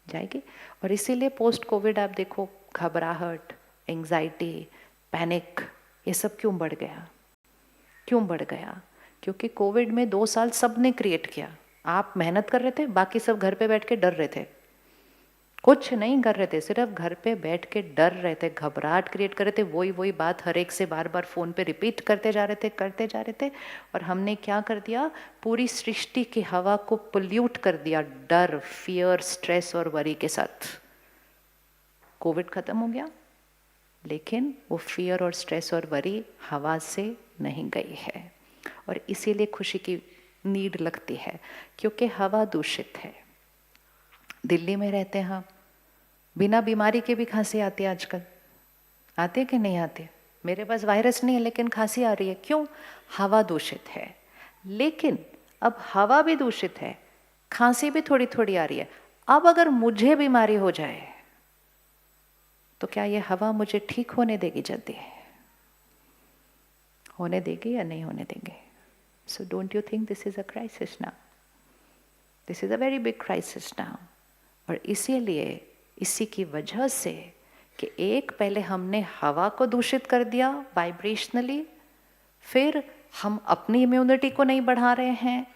जाएगी। और इसीलिए पोस्ट कोविड आप देखो, घबराहट, एंजाइटी, पैनिक, ये सब क्यों बढ़ गया? क्यों बढ़ गया? क्योंकि कोविड में 2 साल सबने क्रिएट किया। आप मेहनत कर रहे थे, बाकी सब घर पे बैठ के डर रहे थे, कुछ नहीं कर रहे थे, सिर्फ घर पे बैठ के डर रहे थे, घबराहट क्रिएट कर रहे थे, वही बात हर एक से बार बार फोन पे रिपीट करते जा रहे थे। और हमने क्या कर दिया? पूरी सृष्टि की हवा को पोल्यूट कर दिया, डर, फियर, स्ट्रेस और वरी के साथ। कोविड खत्म हो गया, लेकिन वो फियर और स्ट्रेस और वरी हवा से नहीं गई है। और इसीलिए खुशी की नीड लगती है, क्योंकि हवा दूषित है। दिल्ली में रहते हैं हम, बिना बीमारी के भी खांसी आती है आजकल। आती है कि नहीं आती? मेरे पास वायरस नहीं है लेकिन खांसी आ रही है, क्यों? हवा दूषित है। लेकिन अब हवा भी दूषित है, खांसी भी थोड़ी थोड़ी आ रही है। अब अगर मुझे बीमारी हो जाए तो क्या ये हवा मुझे ठीक होने देगी? जल्दी होने देगी या नहीं होने देंगे? So don't you think this is a crisis now? This is a very big crisis now. और इसीलिए इसी की वजह से कि एक, पहले हमने हवा को दूषित कर दिया वाइब्रेशनली, फिर हम अपनी इम्यूनिटी को नहीं बढ़ा रहे हैं,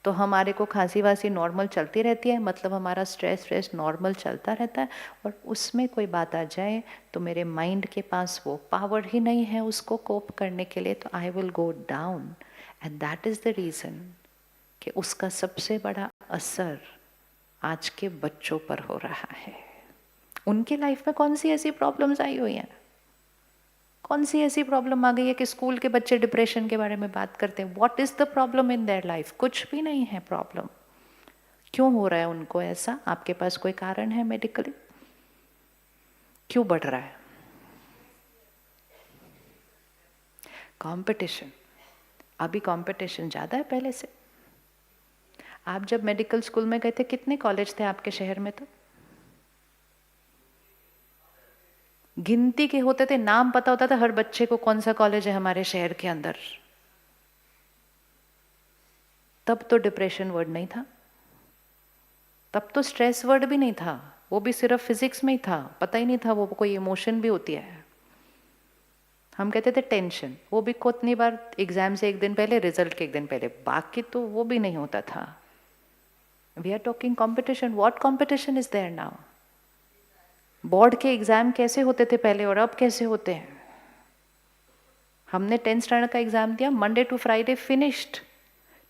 तो हमारे को खांसी वासी नॉर्मल चलती रहती है, मतलब हमारा स्ट्रेस नॉर्मल चलता रहता है। और उसमें कोई बात आ जाए तो मेरे माइंड के पास वो पावर ही नहीं है उसको कोप करने के लिए, तो I will go down. And that is the reason कि उसका सबसे बड़ा असर आज के बच्चों पर हो रहा है। उनकी लाइफ में कौन सी ऐसी प्रॉब्लम्स आई हुई हैं? कौन सी ऐसी प्रॉब्लम आ गई है कि स्कूल के बच्चे डिप्रेशन के बारे में बात करते हैं? What is the problem in their life? कुछ भी नहीं है प्रॉब्लम। क्यों हो रहा है उनको ऐसा? आपके पास कोई कारण है मेडिकली? क्यों बढ़ रहा है? कंपटीशन। अभी कंपटीशन ज्यादा है पहले से। आप जब मेडिकल स्कूल में गए थे, कितने कॉलेज थे आपके शहर में? तो गिनती के होते थे, नाम पता होता था हर बच्चे को कौन सा कॉलेज है हमारे शहर के अंदर। तब तो डिप्रेशन वर्ड नहीं था, तब तो स्ट्रेस वर्ड भी नहीं था, वो भी सिर्फ फिजिक्स में ही था, पता ही नहीं था वो कोई इमोशन भी होती है। हम कहते थे टेंशन, वो भी कितनी बार एग्जाम से एक दिन पहले, रिजल्ट के एक दिन पहले, बाकी तो वो भी नहीं होता था। We are talking competition. What competition is there now? Board के एग्जाम कैसे होते थे पहले और अब कैसे होते हैं? हमने 10th स्टैंडर्ड का एग्जाम दिया, Monday to Friday finished,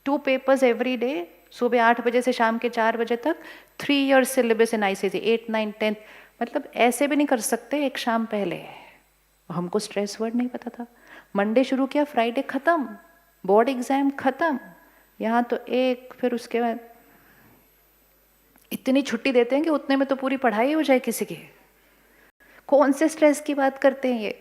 2 papers every day, सुबह 8 बजे से शाम के 4 बजे तक, 3 years सिलेबस इन ICSE, 8, 9, 10। मतलब ऐसे भी नहीं कर सकते एक शाम पहले। हमको स्ट्रेस वर्ड नहीं पता था। मंडे शुरू किया, फ्राइडे खत्म, बोर्ड एग्जाम खत्म। यहाँ तो एक, फिर उसके बाद इतनी छुट्टी देते हैं कि उतने में तो पूरी पढ़ाई हो जाए किसी की। कौन से स्ट्रेस की बात करते हैं ये?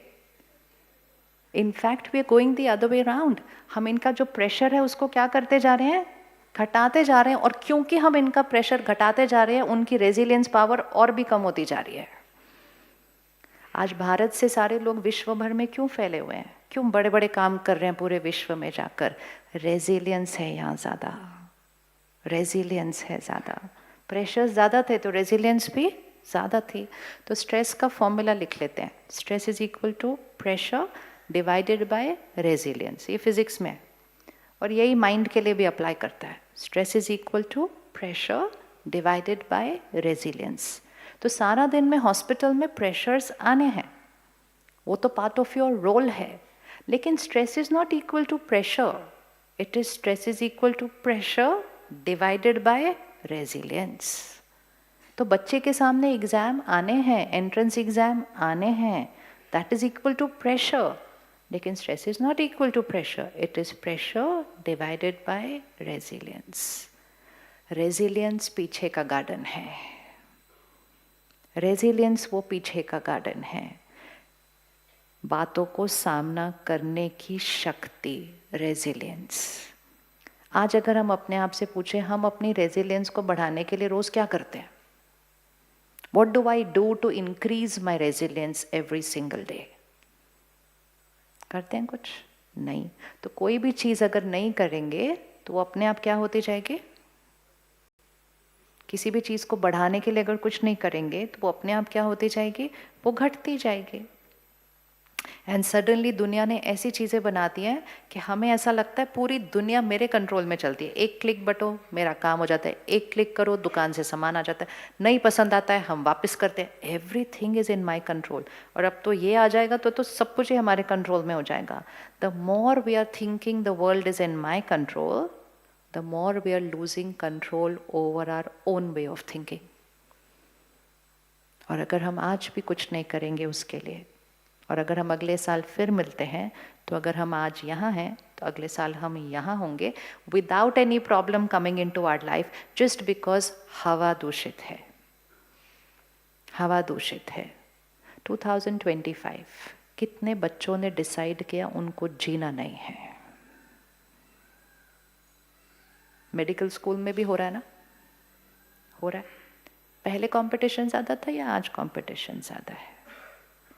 In fact we are going the other way around. हम इनका जो प्रेशर है उसको क्या करते जा रहे हैं? घटाते जा रहे हैं। और क्योंकि हम इनका प्रेशर घटाते जा रहे हैं, उनकी रेजिलियंस पावर और भी कम होती जा रही है। आज भारत से सारे लोग विश्व भर में क्यों फैले हुए हैं? क्यों बड़े बड़े काम कर रहे हैं पूरे विश्व में जाकर? रेजिलियंस है यहाँ ज़्यादा, रेजिलियंस है ज़्यादा। प्रेशर ज़्यादा थे तो रेजिलियंस भी ज़्यादा थी। तो स्ट्रेस का फॉर्मूला लिख लेते हैं। Stress is equal to pressure divided by resilience. ये फिजिक्स में है और यही माइंड के लिए भी अप्लाई करता है। Stress is equal to pressure divided by resilience. तो सारा दिन में हॉस्पिटल में प्रेशर्स आने हैं, वो तो पार्ट ऑफ योर रोल है। लेकिन stress is not equal to pressure, it is stress is equal to pressure divided by resilience. तो बच्चे के सामने एग्जाम आने हैं, एंट्रेंस एग्जाम आने हैं, that is equal to pressure. लेकिन stress is not equal to pressure, it is pressure divided by resilience. Resilience पीछे का गार्डन है, रेजिलियंस वो पीछे का गार्डन है। बातों को सामना करने की शक्ति, रेजिलियंस। आज अगर हम अपने आप से पूछें, हम अपनी रेजिलियंस को बढ़ाने के लिए रोज क्या करते हैं? What do I do to increase my resilience every single day? करते हैं कुछ? नहीं. तो कोई भी चीज अगर नहीं करेंगे तो वो अपने आप क्या होती जाएगी? किसी भी चीज को बढ़ाने के लिए अगर कुछ नहीं करेंगे तो वो अपने आप क्या होती जाएगी? वो घटती जाएगी. एंड सडनली दुनिया ने ऐसी चीज़ें बना दी हैं कि हमें ऐसा लगता है पूरी दुनिया मेरे कंट्रोल में चलती है. एक क्लिक बटो मेरा काम हो जाता है, एक क्लिक करो दुकान से सामान आ जाता है, नहीं पसंद आता है हम वापस करते हैं. Everything is in my control. और अब तो ये आ जाएगा तो सब कुछ ही हमारे कंट्रोल में हो जाएगा. The more we are thinking the world is in my control, the more we are losing control over our own way of thinking. और अगर हम आज भी कुछ नहीं करेंगे उसके लिए, और अगर हम अगले साल फिर मिलते हैं, तो अगर हम आज यहाँ हैं तो अगले साल हम यहाँ होंगे without any problem coming into our life, just because हवा दूषित है. हवा दूषित है. 2025 कितने बच्चों ने डिसाइड किया उनको जीना नहीं है? मेडिकल स्कूल में भी हो रहा है ना? हो रहा है. पहले कंपटीशन ज़्यादा था या आज कंपटीशन ज़्यादा है?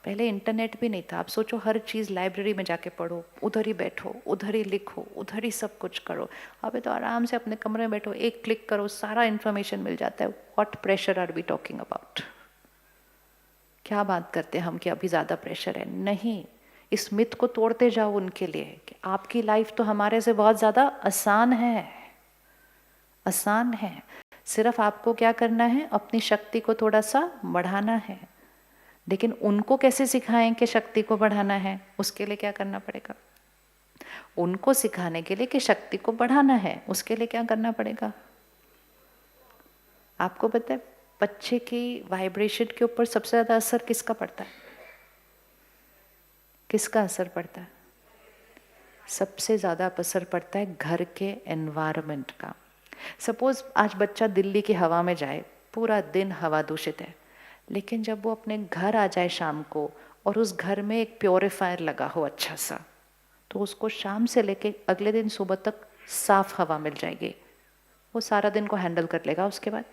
पहले इंटरनेट भी नहीं था. आप सोचो हर चीज़ लाइब्रेरी में जाके पढ़ो, उधर ही बैठो, उधर ही लिखो, उधर ही सब कुछ करो. अभी तो आराम से अपने कमरे में बैठो, एक क्लिक करो, सारा इन्फॉर्मेशन मिल जाता है. What pressure are we talking about? क्या बात करते हैं हम कि अभी ज़्यादा प्रेशर है? नहीं. इस मिथ को तोड़ते जाओ उनके लिए कि आपकी लाइफ तो हमारे से बहुत ज़्यादा आसान है. आसान है. सिर्फ आपको क्या करना है? अपनी शक्ति को थोड़ा सा बढ़ाना है. लेकिन उनको कैसे सिखाएं कि शक्ति को बढ़ाना है? उसके लिए क्या करना पड़ेगा? उनको सिखाने के लिए कि शक्ति को बढ़ाना है, उसके लिए क्या करना पड़ेगा? आपको पता है बच्चे की वाइब्रेशन के ऊपर सबसे ज़्यादा असर किसका पड़ता है? किसका असर पड़ता है? सबसे ज़्यादा असर पड़ता है घर के एनवायरनमेंट का. सपोज आज बच्चा दिल्ली की हवा में जाए, पूरा दिन हवा दूषित है, लेकिन जब वो अपने घर आ जाए शाम को और उस घर में एक प्योरीफायर लगा हो अच्छा सा, तो उसको शाम से लेके अगले दिन सुबह तक साफ हवा मिल जाएगी. वो सारा दिन को हैंडल कर लेगा उसके बाद.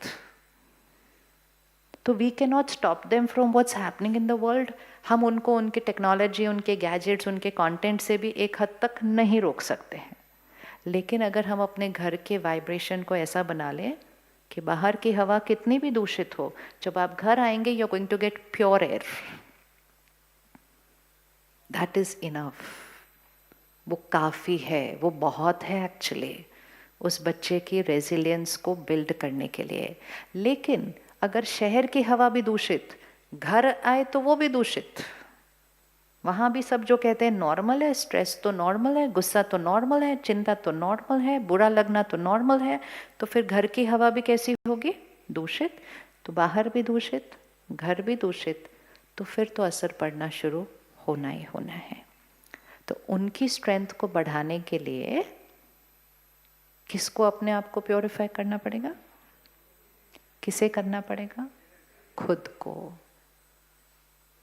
तो we can not stop them from what's happening in the world. हम उनको उनके टेक्नोलॉजी, उनके गैजेट्स, उनके कंटेंट से भी एक हद तक नहीं रोक सकते हैं. लेकिन अगर हम अपने घर के वाइब्रेशन को ऐसा बना लें कि बाहर की हवा कितनी भी दूषित हो, जब आप घर आएंगे you are going to get pure air. That is enough. वो काफ़ी है, वो बहुत है एक्चुअली उस बच्चे की रेजिलियंस को बिल्ड करने के लिए. लेकिन अगर शहर की हवा भी दूषित, घर आए तो वो भी दूषित, वहाँ भी सब जो कहते हैं नॉर्मल है, स्ट्रेस तो नॉर्मल है, गुस्सा तो नॉर्मल है, चिंता तो नॉर्मल है, बुरा लगना तो नॉर्मल है, तो फिर घर की हवा भी कैसी होगी? दूषित. तो बाहर भी दूषित, घर भी दूषित, तो फिर तो असर पड़ना शुरू होना ही होना है. तो उनकी स्ट्रेंथ को बढ़ाने के लिए किसको अपने आप को प्योरीफाई करना पड़ेगा? किसे करना पड़ेगा? खुद को.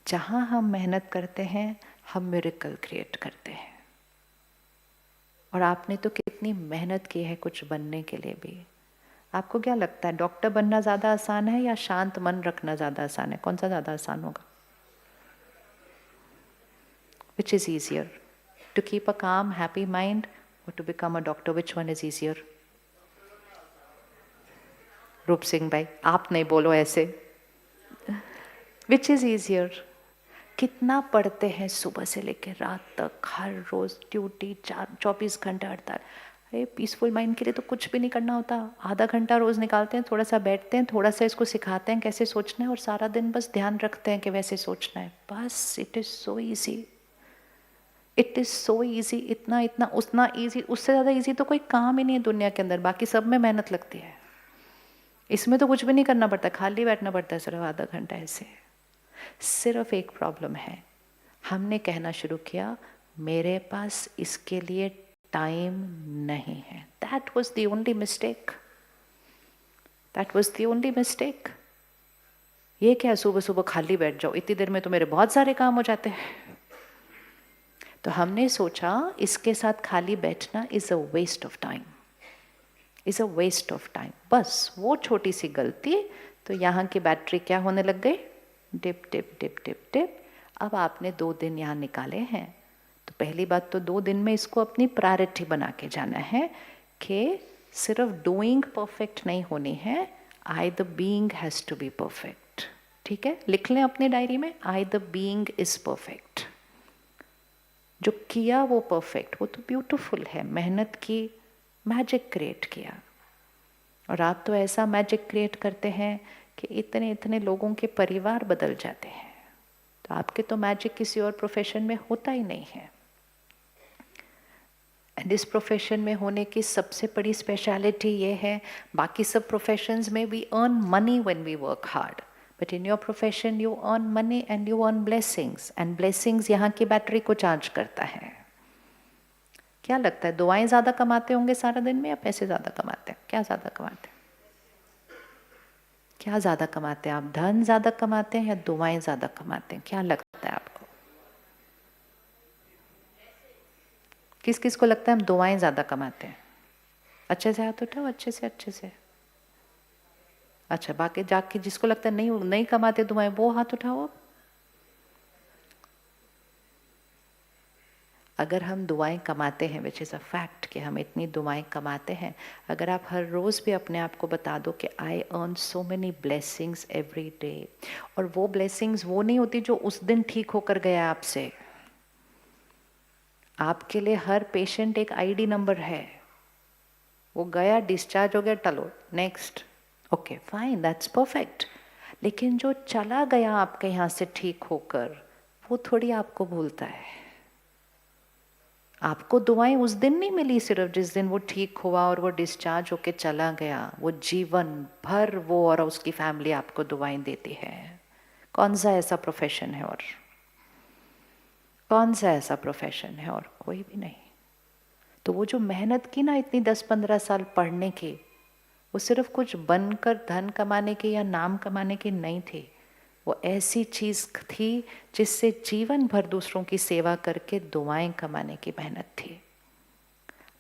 जहाँ हम मेहनत करते हैं हम मिरेकल क्रिएट करते हैं. और आपने तो कितनी मेहनत की है कुछ बनने के लिए भी. आपको क्या लगता है डॉक्टर बनना ज़्यादा आसान है या शांत मन रखना ज़्यादा आसान है? कौन सा ज़्यादा आसान होगा? Which is easier? To keep a calm, happy mind or to become a doctor? Which one is easier? रूप सिंह भाई आप नहीं बोलो ऐसे. Which is easier? कितना पढ़ते हैं सुबह से लेकर रात तक, हर रोज ड्यूटी, 24 घंटे हड़ताल. अरे पीसफुल माइंड के लिए तो कुछ भी नहीं करना होता. आधा घंटा रोज निकालते हैं, थोड़ा सा बैठते हैं, थोड़ा सा इसको सिखाते हैं कैसे सोचना है, और सारा दिन बस ध्यान रखते हैं कि वैसे सोचना है. बस it is so easy. It is so easy. इतना इतना उतना ईजी, उससे ज़्यादा ईजी तो कोई काम ही नहीं है दुनिया के अंदर. बाकी सब में मेहनत लगती है, इसमें तो कुछ भी नहीं करना पड़ता, खाली बैठना पड़ता है सिर्फ आधा घंटा ऐसे. सिर्फ एक प्रॉब्लम है, हमने कहना शुरू किया मेरे पास इसके लिए टाइम नहीं है. That was the only mistake. That was the only mistake. ये क्या सुबह सुबह खाली बैठ जाओ, इतनी देर में तो मेरे बहुत सारे काम हो जाते हैं. तो हमने सोचा इसके साथ खाली बैठना is a waste of time. Is a waste of time. बस वो छोटी सी गलती तो यहाँ की बैटरी क्या होने लग गई? Dip dip dip dip dip. अब आपने 2 दिन यहाँ निकाले हैं, तो पहली बात तो 2 दिन में इसको अपनी प्रायोरिटी बना के जाना है कि सिर्फ डूइंग परफेक्ट नहीं होनी है, I the being has to be perfect. ठीक है, लिख लें अपनी डायरी में, I the being is perfect. जो किया वो परफेक्ट, वो तो ब्यूटीफुल है, मेहनत की, मैजिक क्रिएट किया। और आप तो ऐसा मैजिक क्रिएट करते हैं कि इतने इतने लोगों के परिवार बदल जाते हैं। तो आपके तो मैजिक किसी और प्रोफेशन में होता ही नहीं है। एंड इस प्रोफेशन में होने की सबसे बड़ी स्पेशलिटी ये है, बाकी सब प्रोफेशंस में we earn money when we work hard, but in your profession you earn money and you earn blessings, and blessings यहाँ की बैटरी को चार्ज करता है। क्या लगता है, दुआएं ज़्यादा कमाते होंगे सारा दिन में या पैसे ज़्यादा कमाते हैं? क्या ज़्यादा कमाते हैं? क्या ज़्यादा कमाते हैं आप? धन ज़्यादा कमाते हैं या दुआएं ज़्यादा कमाते हैं? क्या लगता है आपको? किस किस को लगता है हम दुआएं ज़्यादा कमाते हैं? अच्छे से हाथ उठाओ, अच्छे से, अच्छे से। अच्छा, बाकी जाके जिसको लगता है नहीं नहीं कमाते दुआएं, वो हाथ उठाओ। अगर हम दुआएं कमाते हैं, विच इज़ अ फैक्ट कि हम इतनी दुआएं कमाते हैं, अगर आप हर रोज़ भी अपने आप को बता दो कि I earn so many blessings every day, और वो ब्लेसिंग्स वो नहीं होती जो उस दिन ठीक होकर गया आपसे। आपके लिए हर पेशेंट एक आईडी नंबर है, वो गया, डिस्चार्ज हो गया, टलो next, okay fine, that's perfect. लेकिन जो चला गया आपके यहाँ से ठीक होकर, वो थोड़ी आपको भूलता है। आपको दुआएं उस दिन नहीं मिली सिर्फ जिस दिन वो ठीक हुआ और वो डिस्चार्ज होके चला गया, वो जीवन भर वो और उसकी फैमिली आपको दुआएं देती है। कौन सा ऐसा प्रोफेशन है? और कौन सा ऐसा प्रोफेशन है? और कोई भी नहीं। तो वो जो मेहनत की ना इतनी 10-15 साल पढ़ने की, वो सिर्फ कुछ बनकर धन कमाने की या नाम कमाने की नहीं थी। वो ऐसी चीज़ थी जिससे जीवन भर दूसरों की सेवा करके दुआएं कमाने की मेहनत थी।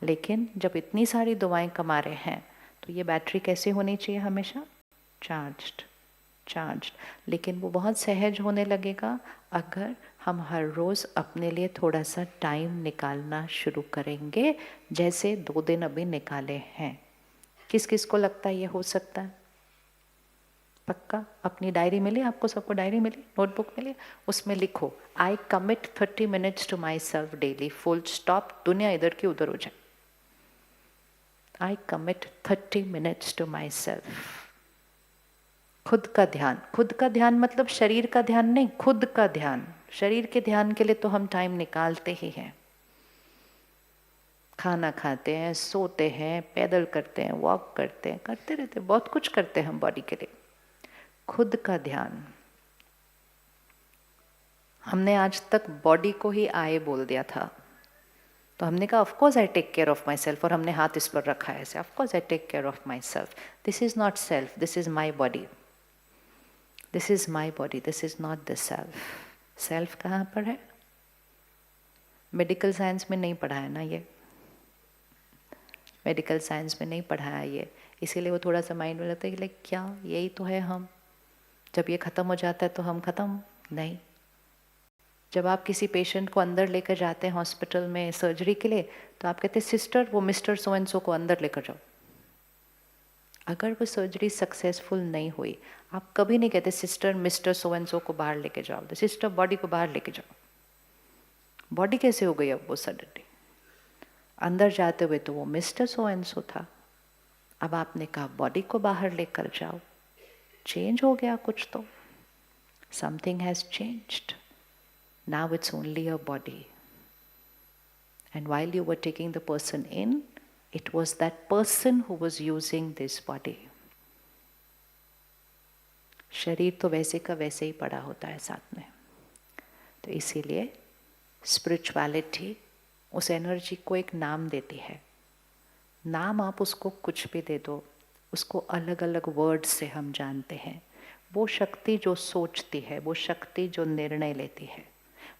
लेकिन जब इतनी सारी दुआएं कमा रहे हैं, तो ये बैटरी कैसे होनी चाहिए? हमेशा चार्ज्ड, चार्ज्ड। लेकिन वो बहुत सहज होने लगेगा अगर हम हर रोज़ अपने लिए थोड़ा सा टाइम निकालना शुरू करेंगे, जैसे 2 दिन अभी निकाले हैं। किस किस को लगता है ये हो सकता है? पक्का? अपनी डायरी मिली आपको? सबको डायरी मिली, नोटबुक मिली? उसमें लिखो, I commit 30 minutes to myself daily, full stop, दुनिया इधर की उधर हो जाए। I commit 30 minutes to myself. खुद का ध्यान, खुद का ध्यान मतलब शरीर का ध्यान नहीं, खुद का ध्यान। शरीर के ध्यान के लिए तो हम टाइम निकालते ही हैं, खाना खाते हैं, सोते हैं, पैदल करते हैं, वॉक करते हैं, करते रहते हैं, बहुत कुछ करते हैं हम बॉडी के लिए। खुद का ध्यान। हमने आज तक बॉडी को ही आए बोल दिया था, तो हमने कहा of course I take care of myself, और हमने हाथ इस पर रखा है ऐसे, of course I take care of myself. This is not self, this is my body, this is my body, this is not the self. Self कहाँ पर है? मेडिकल साइंस में नहीं पढ़ा है ना ये, मेडिकल साइंस में नहीं पढ़ाया ये, इसीलिए वो थोड़ा सा माइंड में लगता है कि लाइक क्या यही तो है हम, जब ये ख़त्म हो जाता है तो हम ख़त्म नहीं। जब आप किसी पेशेंट को अंदर लेकर जाते हैं हॉस्पिटल में सर्जरी के लिए, तो आप कहते हैं सिस्टर वो मिस्टर सो एंड सो को अंदर लेकर जाओ। अगर वो सर्जरी सक्सेसफुल नहीं हुई, आप कभी नहीं कहते sister mister so and so को बाहर लेके जाओ, तो सिस्टर बॉडी को बाहर लेके जाओ। बॉडी कैसे हो गई अब वो सडनली? अंदर जाते हुए तो वो मिस्टर सो एंड सो था, अब आपने कहा बॉडी को बाहर लेकर जाओ। चेंज हो गया कुछ तो, something has changed. Now it's only a body. And while you were taking the person in, it was that person who was using this body. शरीर तो वैसे का वैसे ही पड़ा होता है साथ में। तो इसीलिए स्पिरिचुअलिटी उस एनर्जी को एक नाम देती है। नाम आप उसको कुछ भी दे दो, उसको अलग अलग वर्ड से हम जानते हैं। वो शक्ति जो सोचती है, वो शक्ति जो निर्णय लेती है,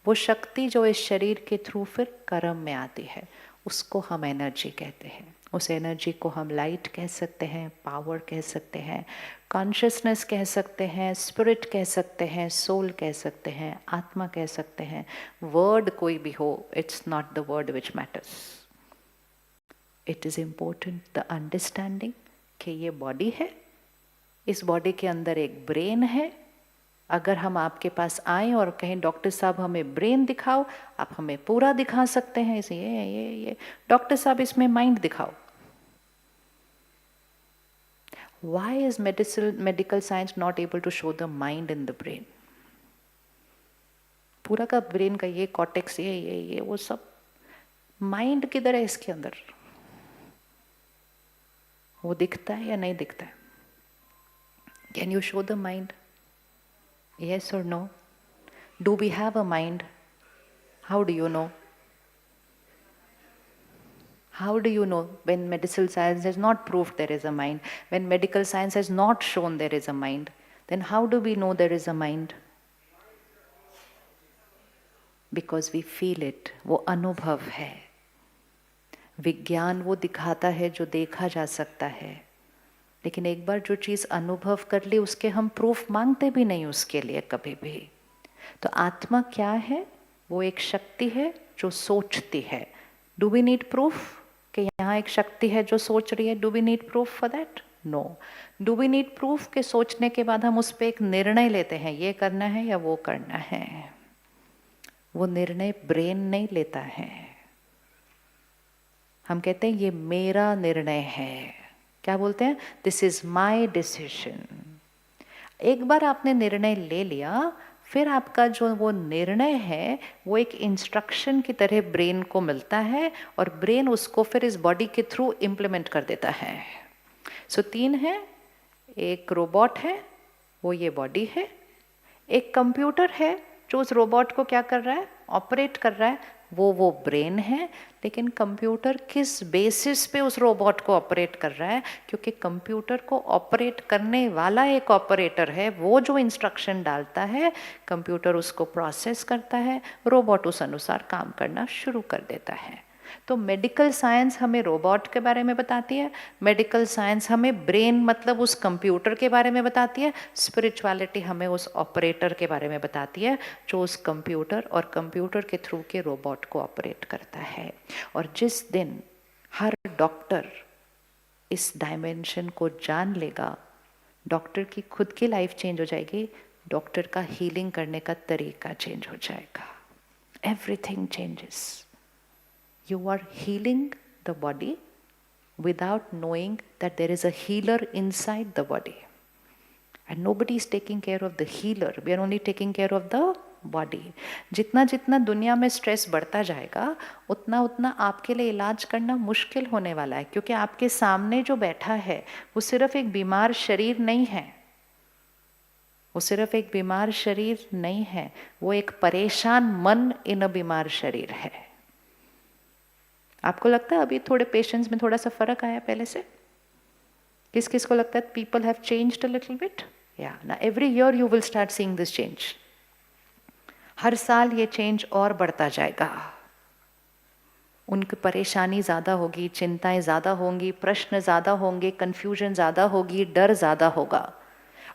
वो शक्ति जो इस शरीर के थ्रू फिर कर्म में आती है, उसको हम एनर्जी कहते हैं। उस एनर्जी को हम लाइट कह सकते हैं, पावर कह सकते हैं, कॉन्शियसनेस कह सकते हैं, स्पिरिट कह सकते हैं, सोल कह सकते हैं, आत्मा कह सकते हैं। वर्ड कोई भी हो, it's not the word which matters. It is important the understanding कि ये बॉडी है, इस बॉडी के अंदर एक ब्रेन है। अगर हम आपके पास आए और कहें डॉक्टर साहब हमें ब्रेन दिखाओ, आप हमें पूरा दिखा सकते हैं, इसे ये डॉक्टर साहब इसमें माइंड दिखाओ। Why is medical science not able to show the mind in the brain? पूरा का ब्रेन का ये कॉर्टेक्स, ये वो सब माइंड किधर है इसके अंदर? वो दिखता है या नहीं दिखता है? Can you show the mind? Yes or no? Do we have a mind? How do you know? How do you know when medical science has not proved there is a mind? When medical science has not shown there is a mind, then how do we know there is a mind? Because we feel it. वो अनुभव है। विज्ञान वो दिखाता है जो देखा जा सकता है, लेकिन एक बार जो चीज़ अनुभव कर ली उसके हम प्रूफ मांगते भी नहीं उसके लिए कभी भी। तो आत्मा क्या है? वो एक शक्ति है जो सोचती है। डू वी नीड प्रूफ कि यहाँ एक शक्ति है जो सोच रही है? Do we need proof for that? No. Do we need proof के सोचने के बाद हम उस पर एक निर्णय लेते हैं, ये करना है या वो करना है? वो निर्णय ब्रेन नहीं लेता है। हम कहते हैं ये मेरा निर्णय है। क्या बोलते हैं? This is my decision. एक बार आपने निर्णय ले लिया, फिर आपका जो वो निर्णय है वो एक इंस्ट्रक्शन की तरह ब्रेन को मिलता है और ब्रेन उसको फिर इस बॉडी के थ्रू इम्प्लीमेंट कर देता है। सो तीन है, एक रोबोट है, वो ये बॉडी है, एक कंप्यूटर है जो उस रोबोट को क्या कर रहा है? ऑपरेट कर रहा है, वो ब्रेन है। लेकिन कंप्यूटर किस बेसिस पे उस रोबोट को ऑपरेट कर रहा है? क्योंकि कंप्यूटर को ऑपरेट करने वाला एक ऑपरेटर है, वो जो इंस्ट्रक्शन डालता है कंप्यूटर उसको प्रोसेस करता है, रोबोट उस अनुसार काम करना शुरू कर देता है। तो मेडिकल साइंस हमें रोबोट के बारे में बताती है, मेडिकल साइंस हमें ब्रेन मतलब उस कंप्यूटर के बारे में बताती है, स्पिरिचुअलिटी हमें उस ऑपरेटर के बारे में बताती है जो उस कंप्यूटर और कंप्यूटर के थ्रू के रोबोट को ऑपरेट करता है। और जिस दिन हर डॉक्टर इस डायमेंशन को जान लेगा, डॉक्टर की खुद की लाइफ चेंज हो जाएगी, डॉक्टर का हीलिंग करने का तरीका चेंज हो जाएगा। Everything changes. You are healing the body without knowing that there is a healer inside the body. And nobody is taking care of the healer. We are only taking care of the body. जितना जितना दुनिया में stress बढ़ता जाएगा उतना उतना आपके लिए इलाज करना मुश्किल होने वाला है, क्योंकि आपके सामने जो बैठा है वो सिर्फ एक बीमार शरीर नहीं है। वो सिर्फ एक बीमार शरीर नहीं है, वो एक परेशान मन इन अ बीमार शरीर है। आपको लगता है अभी थोड़े पेशेंट्स में थोड़ा सा फर्क आया पहले से? किस किस को लगता है people have changed a little bit? या ना, every year you will start seeing this change. हर साल ये चेंज और बढ़ता जाएगा। उनकी परेशानी ज़्यादा होगी, चिंताएं ज़्यादा होंगी, प्रश्न ज़्यादा होंगे, कन्फ्यूजन ज़्यादा होगी, डर ज़्यादा होगा।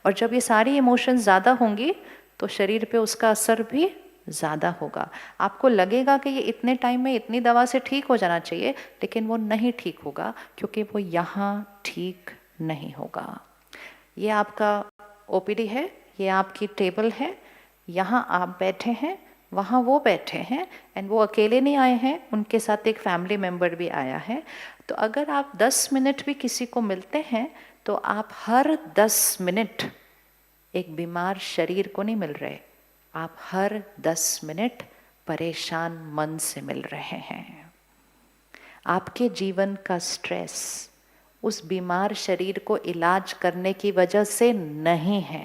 और जब ये सारी इमोशंस ज़्यादा होंगी तो शरीर पे उसका असर भी ज़्यादा होगा। आपको लगेगा कि ये इतने टाइम में इतनी दवा से ठीक हो जाना चाहिए, लेकिन वो नहीं ठीक होगा, क्योंकि वो यहाँ ठीक नहीं होगा। ये आपका ओपीडी है, ये आपकी टेबल है, यहाँ आप बैठे हैं, वहाँ वो बैठे हैं, एंड वो अकेले नहीं आए हैं, उनके साथ एक फैमिली मेम्बर भी आया है। तो अगर आप 10 मिनट भी किसी को मिलते हैं तो आप हर 10 मिनट एक बीमार शरीर को नहीं मिल रहे, आप हर 10 मिनट परेशान मन से मिल रहे हैं। आपके जीवन का स्ट्रेस उस बीमार शरीर को इलाज करने की वजह से नहीं है।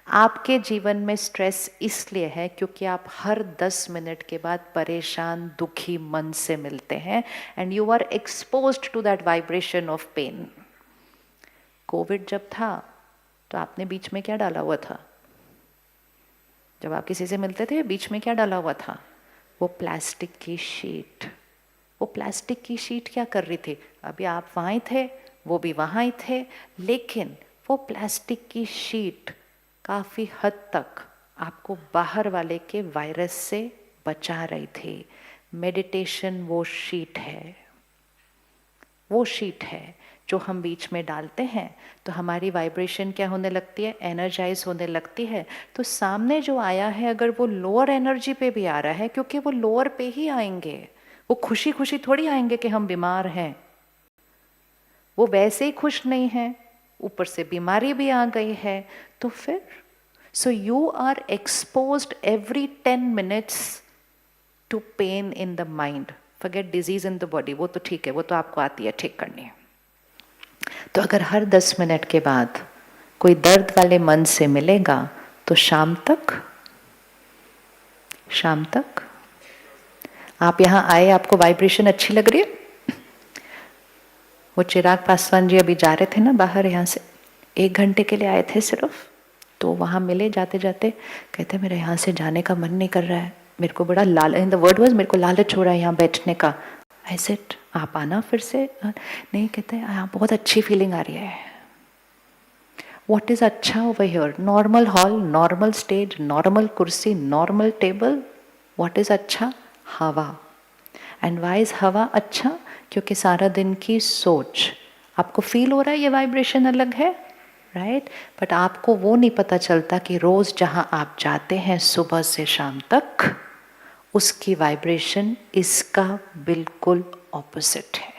आपके जीवन में स्ट्रेस इसलिए है क्योंकि आप हर 10 मिनट के बाद परेशान दुखी मन से मिलते हैं, and you are exposed to that vibration of pain. COVID जब था तो आपने बीच में क्या डाला हुआ था? जब आप किसी से मिलते थे बीच में क्या डाला हुआ था? वो प्लास्टिक की शीट। वो प्लास्टिक की शीट क्या कर रही थी? अभी आप वहाँ ही थे, वो भी वहाँ ही थे, लेकिन वो प्लास्टिक की शीट काफ़ी हद तक आपको बाहर वाले के वायरस से बचा रही थी। मेडिटेशन वो शीट है, वो शीट है जो हम बीच में डालते हैं तो हमारी वाइब्रेशन क्या होने लगती है? एनर्जाइज होने लगती है। तो सामने जो आया है अगर वो लोअर एनर्जी पे भी आ रहा है, क्योंकि वो लोअर पे ही आएंगे, वो खुशी खुशी थोड़ी आएंगे कि हम बीमार हैं, वो वैसे ही खुश नहीं है, ऊपर से बीमारी भी आ गई है। तो फिर so you are exposed every 10 minutes to pain in the mind. Forget disease in the body, वो तो ठीक है, वो तो आपको आती है ठीक करनी। तो अगर हर 10 मिनट के बाद कोई दर्द वाले मन से मिलेगा तो शाम तक आप यहाँ आए, आपको वाइब्रेशन अच्छी लग रही है। वो चिराग पासवान जी अभी जा रहे थे ना बाहर, यहाँ से 1 घंटे के लिए आए थे सिर्फ, तो वहाँ मिले, जाते जाते कहते मेरे यहाँ से जाने का मन नहीं कर रहा है, मेरे को बड़ा इन द वर्ड वाज, मेरे को लालच हो रहा है यहाँ बैठने का। आई सेड आप आना फिर से। नहीं, कहते यहाँ बहुत अच्छी फीलिंग आ रही है। व्हाट इज अच्छा over here? Normal hall, normal stage, normal कुर्सी, नॉर्मल टेबल। व्हाट इज अच्छा? हवा। एंड वाई इज हवा अच्छा? क्योंकि सारा दिन की सोच आपको फील हो रहा है ये वाइब्रेशन अलग है, राइट? बट आपको वो नहीं पता चलता कि रोज जहाँ आप जाते हैं सुबह से शाम तक, उसकी वाइब्रेशन इसका बिल्कुल ऑपोजिट है।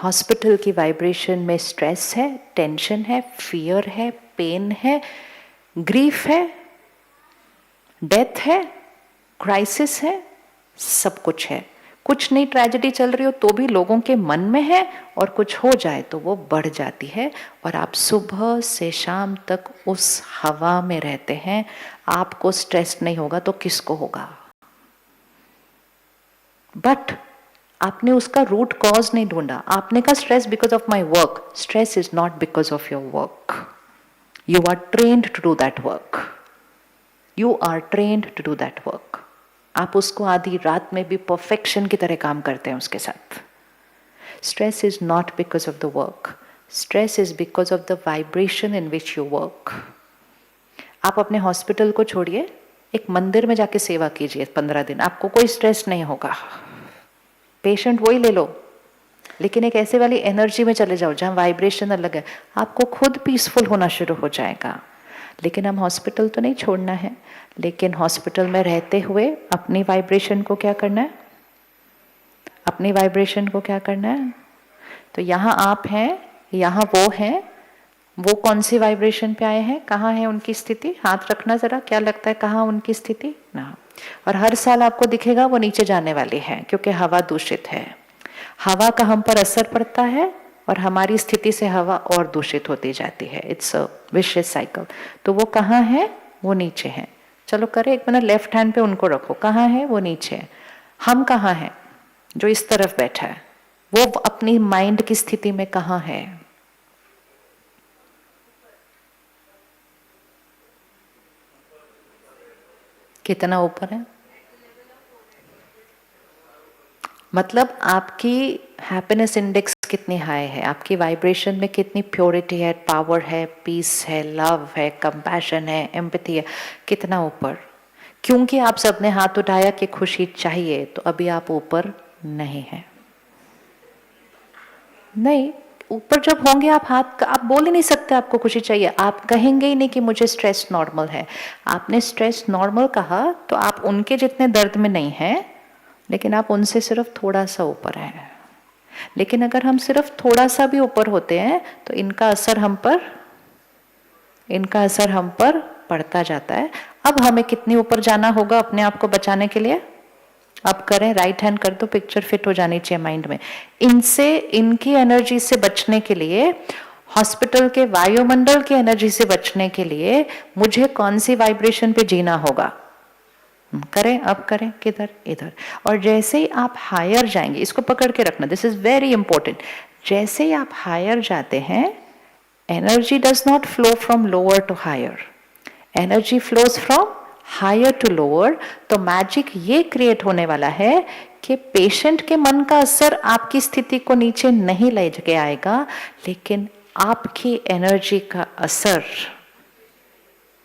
हॉस्पिटल की वाइब्रेशन में स्ट्रेस है, टेंशन है, फियर है, पेन है, ग्रीफ है, डेथ है, क्राइसिस है, सब कुछ है। कुछ नहीं ट्रेजेडी चल रही हो तो भी लोगों के मन में है, और कुछ हो जाए तो वो बढ़ जाती है, और आप सुबह से शाम तक उस हवा में रहते हैं। आपको स्ट्रेस नहीं होगा तो किसको होगा? बट आपने उसका रूट कॉज नहीं ढूंढा। आपने कहा stress because of my work. Stress is not because of your work. You are trained to do that work. You are trained to do that work. आप उसको आधी रात में भी परफेक्शन की तरह काम करते हैं उसके साथ। Stress is not because of the work. Stress is because of the vibration in which you work. आप अपने हॉस्पिटल को छोड़िए, एक मंदिर में जाके सेवा कीजिए 15 दिन, आपको कोई स्ट्रेस नहीं होगा। पेशेंट वही ले लो, लेकिन एक ऐसे वाली एनर्जी में चले जाओ जहाँ वाइब्रेशन अलग है, आपको खुद पीसफुल होना शुरू हो जाएगा। लेकिन हम हॉस्पिटल तो नहीं छोड़ना है, लेकिन हॉस्पिटल में रहते हुए अपनी वाइब्रेशन को क्या करना है? अपनी वाइब्रेशन को क्या करना है? तो यहाँ आप हैं, यहाँ वो हैं, वो कौन सी वाइब्रेशन पे आए हैं? कहाँ है उनकी स्थिति? हाथ रखना जरा, क्या लगता है कहाँ उनकी स्थिति ना? और हर साल आपको दिखेगा वो नीचे जाने वाली है, क्योंकि हवा दूषित है। हवा का हम पर असर पड़ता है और हमारी स्थिति से हवा और दूषित होती जाती है। It's a vicious cycle. तो वो कहाँ है? वो नीचे है। चलो करें एक मिनट, लेफ्ट हैंड पे उनको रखो, कहाँ है? वो नीचे है। हम कहाँ हैं? जो इस तरफ बैठा है वो अपनी माइंड की स्थिति में कहाँ है? कितना ऊपर है? मतलब आपकी हैप्पीनेस इंडेक्स कितनी हाई है, आपकी वाइब्रेशन में कितनी प्योरिटी है, पावर है, पीस है, लव है, कंपैशन है, एम्पैथी है, कितना ऊपर? क्योंकि आप सबने हाथ उठाया कि खुशी चाहिए, तो अभी आप ऊपर नहीं है। नहीं, ऊपर जब होंगे आप हाथ, आप बोल ही नहीं सकते आपको खुशी चाहिए। आप कहेंगे ही नहीं कि मुझे स्ट्रेस नॉर्मल है। आपने स्ट्रेस नॉर्मल कहा तो आप उनके जितने दर्द में नहीं हैं, लेकिन आप उनसे सिर्फ थोड़ा सा ऊपर हैं। लेकिन अगर हम सिर्फ थोड़ा सा भी ऊपर होते हैं तो इनका असर हम पर पड़ता जाता है। अब हमें कितनी ऊपर जाना होगा अपने आप को बचाने के लिए? अब करें, राइट हैंड कर दो, पिक्चर फिट हो जानी चाहिए माइंड में। इनसे, इनकी एनर्जी से बचने के लिए, हॉस्पिटल के वायुमंडल की एनर्जी से बचने के लिए मुझे कौन सी वाइब्रेशन पे जीना होगा? करें, अब करें, किधर? इधर। और जैसे ही आप हायर जाएंगे, इसको पकड़ के रखना, दिस इज वेरी इंपॉर्टेंट। जैसे ही आप हायर जाते हैं, energy does not flow from lower to higher, energy flows from higher to lower. तो मैजिक ये क्रिएट होने वाला है कि पेशेंट के मन का असर आपकी स्थिति को नीचे नहीं ले के आएगा, लेकिन आपकी एनर्जी का असर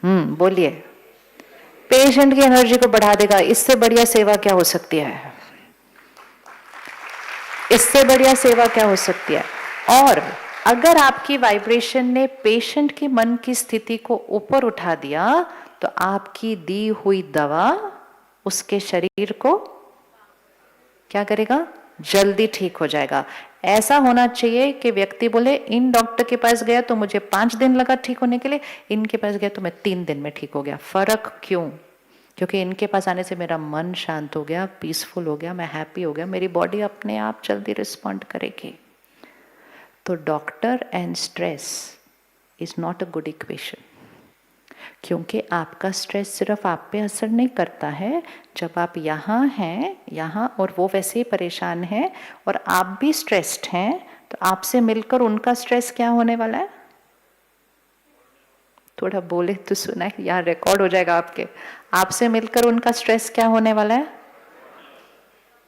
बोलिए पेशेंट की एनर्जी को बढ़ा देगा। इससे बढ़िया सेवा क्या हो सकती है? इससे बढ़िया सेवा क्या हो सकती है? और अगर आपकी वाइब्रेशन ने पेशेंट के मन की स्थिति को ऊपर उठा दिया तो आपकी दी हुई दवा उसके शरीर को क्या करेगा? जल्दी ठीक हो जाएगा। ऐसा होना चाहिए कि व्यक्ति बोले इन डॉक्टर के पास गया तो मुझे 5 दिन लगा ठीक होने के लिए, इनके पास गया तो मैं 3 दिन में ठीक हो गया। फर्क क्यों? क्योंकि इनके पास आने से मेरा मन शांत हो गया, पीसफुल हो गया, मैं हैप्पी हो गया, मेरी बॉडी अपने आप जल्दी रिस्पॉन्ड करेगी। तो doctor and stress is not a good equation, क्योंकि आपका स्ट्रेस सिर्फ आप पे असर नहीं करता है। जब आप यहाँ हैं, यहाँ और वो वैसे ही परेशान है और आप भी स्ट्रेस्ड हैं, तो आपसे मिलकर उनका स्ट्रेस क्या होने वाला है? थोड़ा बोले तो सुना है, यहाँ रिकॉर्ड हो जाएगा आपके। आपसे मिलकर उनका स्ट्रेस क्या होने वाला है?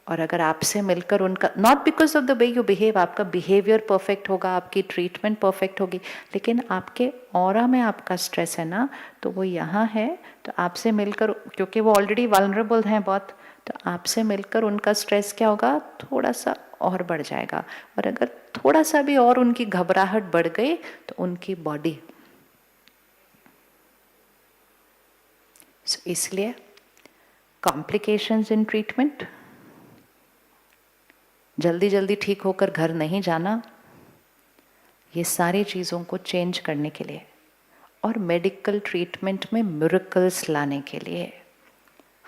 और अगर आपसे मिलकर उनका, not because of the way you behave, आपका बिहेवियर परफेक्ट होगा, आपकी ट्रीटमेंट परफेक्ट होगी, लेकिन आपके ऑरा में आपका स्ट्रेस है ना, तो वो यहाँ है। तो आपसे मिलकर, क्योंकि वो ऑलरेडी वल्नरेबल हैं बहुत, तो आपसे मिलकर उनका स्ट्रेस क्या होगा? थोड़ा सा और बढ़ जाएगा। और अगर थोड़ा सा भी और उनकी घबराहट बढ़ गई तो उनकी बॉडी, इसलिए कॉम्प्लिकेशंस इन ट्रीटमेंट, जल्दी जल्दी ठीक होकर घर नहीं जाना, ये सारी चीज़ों को चेंज करने के लिए और मेडिकल ट्रीटमेंट में मिरेकल्स लाने के लिए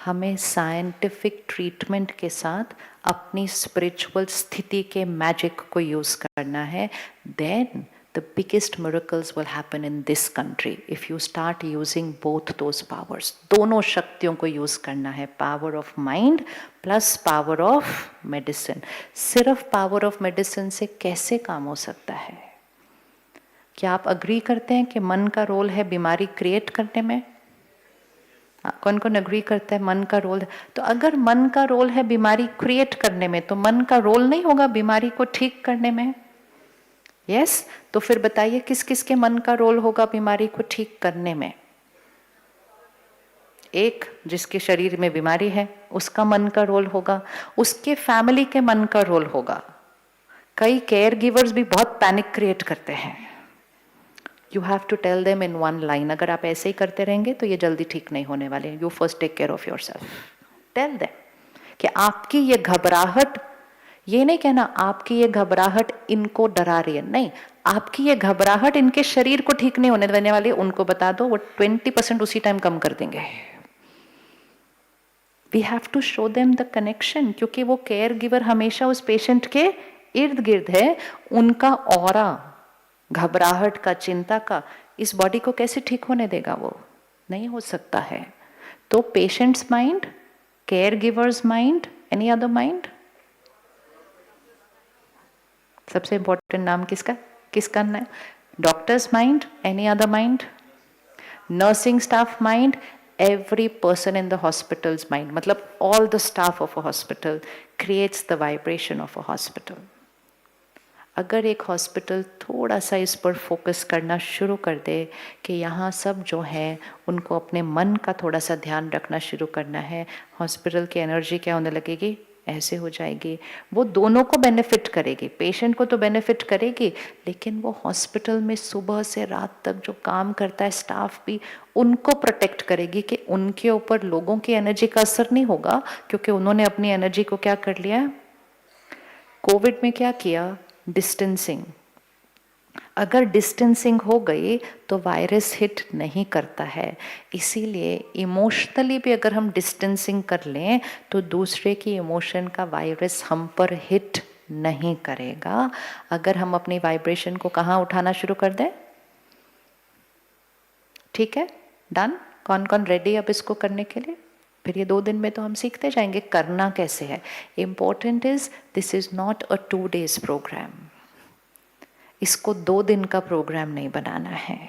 हमें साइंटिफिक ट्रीटमेंट के साथ अपनी स्पिरिचुअल स्थिति के मैजिक को यूज़ करना है। Then the biggest miracles will happen in this country if you start using both those powers. दोनों शक्तियों को यूज करना है, power of mind plus power of medicine. सिर्फ पावर ऑफ मेडिसिन से कैसे काम हो सकता है? क्या आप अग्री करते हैं कि मन का रोल है बीमारी क्रिएट करने में? कौन कौन अग्री करता है मन का रोल है? तो अगर मन का रोल है बीमारी क्रिएट करने में, तो मन का रोल नहीं होगा बीमारी को ठीक करने में? यस तो फिर बताइए किस किस के मन का रोल होगा बीमारी को ठीक करने में? एक जिसके शरीर में बीमारी है उसका मन का रोल होगा, उसके फैमिली के मन का रोल होगा। कई केयर गिवर्स भी बहुत पैनिक क्रिएट करते हैं। You have to tell them in one line, अगर आप ऐसे ही करते रहेंगे तो ये जल्दी ठीक नहीं होने वाले। You first take care of yourself. Tell them कि आपकी ये घबराहट, ये नहीं कहना आपकी ये घबराहट इनको डरा रही है, नहीं, आपकी ये घबराहट इनके शरीर को ठीक नहीं होने देने वाली। उनको बता दो, वो 20% उसी टाइम कम कर देंगे। We have to show them the connection, क्योंकि वो केयर गिवर हमेशा उस पेशेंट के इर्द गिर्द है। उनका ऑरा घबराहट का, चिंता का, इस बॉडी को कैसे ठीक होने देगा? वो नहीं हो सकता है। तो patients mind, care givers mind, any other mind? सबसे इंपॉर्टेंट नाम किसका है? Doctors mind, any other mind? Nursing staff mind, every person in the hospital's mind, मतलब all the staff of a hospital creates the vibration of a hospital. अगर एक hospital थोड़ा सा इस पर फोकस करना शुरू कर दे कि यहाँ सब जो है उनको अपने मन का थोड़ा सा ध्यान रखना शुरू करना है, हॉस्पिटल की एनर्जी क्या होने लगेगी? ऐसे हो जाएगी। वो दोनों को बेनिफिट करेगी, पेशेंट को तो बेनिफिट करेगी, लेकिन वो हॉस्पिटल में सुबह से रात तक जो काम करता है स्टाफ भी, उनको प्रोटेक्ट करेगी कि उनके ऊपर लोगों की एनर्जी का असर नहीं होगा, क्योंकि उन्होंने अपनी एनर्जी को क्या कर लिया? कोविड में क्या किया? डिस्टेंसिंग। अगर डिस्टेंसिंग हो गई तो वायरस हिट नहीं करता है। इसीलिए इमोशनली भी अगर हम डिस्टेंसिंग कर लें तो दूसरे की इमोशन का वायरस हम पर हिट नहीं करेगा। अगर हम अपनी वाइब्रेशन को कहाँ उठाना शुरू कर दें? ठीक है, डन। कौन कौन रेडी अब इसको करने के लिए? फिर ये 2 दिन में तो हम सीखते जाएंगे करना कैसे है। Important is this is not a 2 days programme. इसको 2 दिन का प्रोग्राम नहीं बनाना है।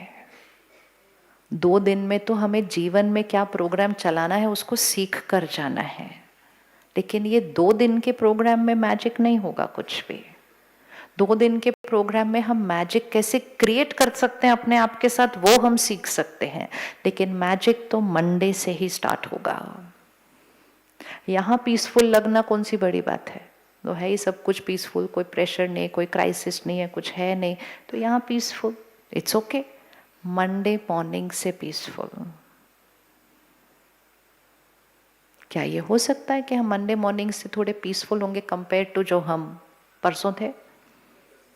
2 दिन में तो हमें जीवन में क्या प्रोग्राम चलाना है उसको सीख कर जाना है। लेकिन ये 2 दिन के प्रोग्राम में मैजिक नहीं होगा कुछ भी। 2 दिन के प्रोग्राम में हम मैजिक कैसे क्रिएट कर सकते हैं अपने आप के साथ, वो हम सीख सकते हैं, लेकिन मैजिक तो मंडे से ही स्टार्ट होगा। यहाँ पीसफुल लगना कौन सी बड़ी बात है, तो है ही सब कुछ पीसफुल, कोई प्रेशर नहीं, कोई क्राइसिस नहीं है, कुछ है नहीं, तो यहाँ peaceful, it's okay. Monday morning से पीसफुल, क्या ये हो सकता है कि हम मंडे मॉर्निंग से थोड़े पीसफुल होंगे कंपेयर टू जो हम परसों थे?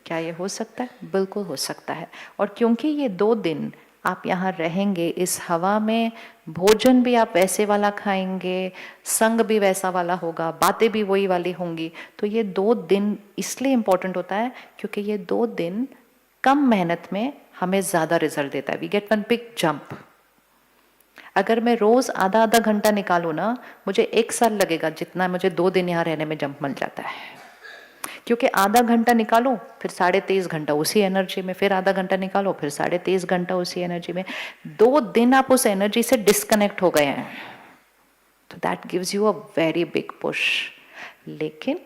क्या ये हो सकता है? बिल्कुल हो सकता है। और क्योंकि ये 2 दिन आप यहाँ रहेंगे इस हवा में, भोजन भी आप वैसे वाला खाएंगे, संग भी वैसा वाला होगा, बातें भी वही वाली होंगी, तो ये 2 दिन इसलिए इम्पोर्टेंट होता है क्योंकि ये 2 दिन कम मेहनत में हमें ज़्यादा रिजल्ट देता है। We get one big jump. अगर मैं रोज़ आधा आधा घंटा निकालूँ ना, मुझे 1 साल लगेगा जितना मुझे 2 दिन यहाँ रहने में जंप मिल जाता है। क्योंकि आधा घंटा निकालो फिर 23.5 घंटा उसी एनर्जी में, फिर आधा घंटा निकालो फिर 23.5 घंटा उसी एनर्जी में। 2 दिन आप उस एनर्जी से डिस्कनेक्ट हो गए हैं, तो that gives you a very big push. लेकिन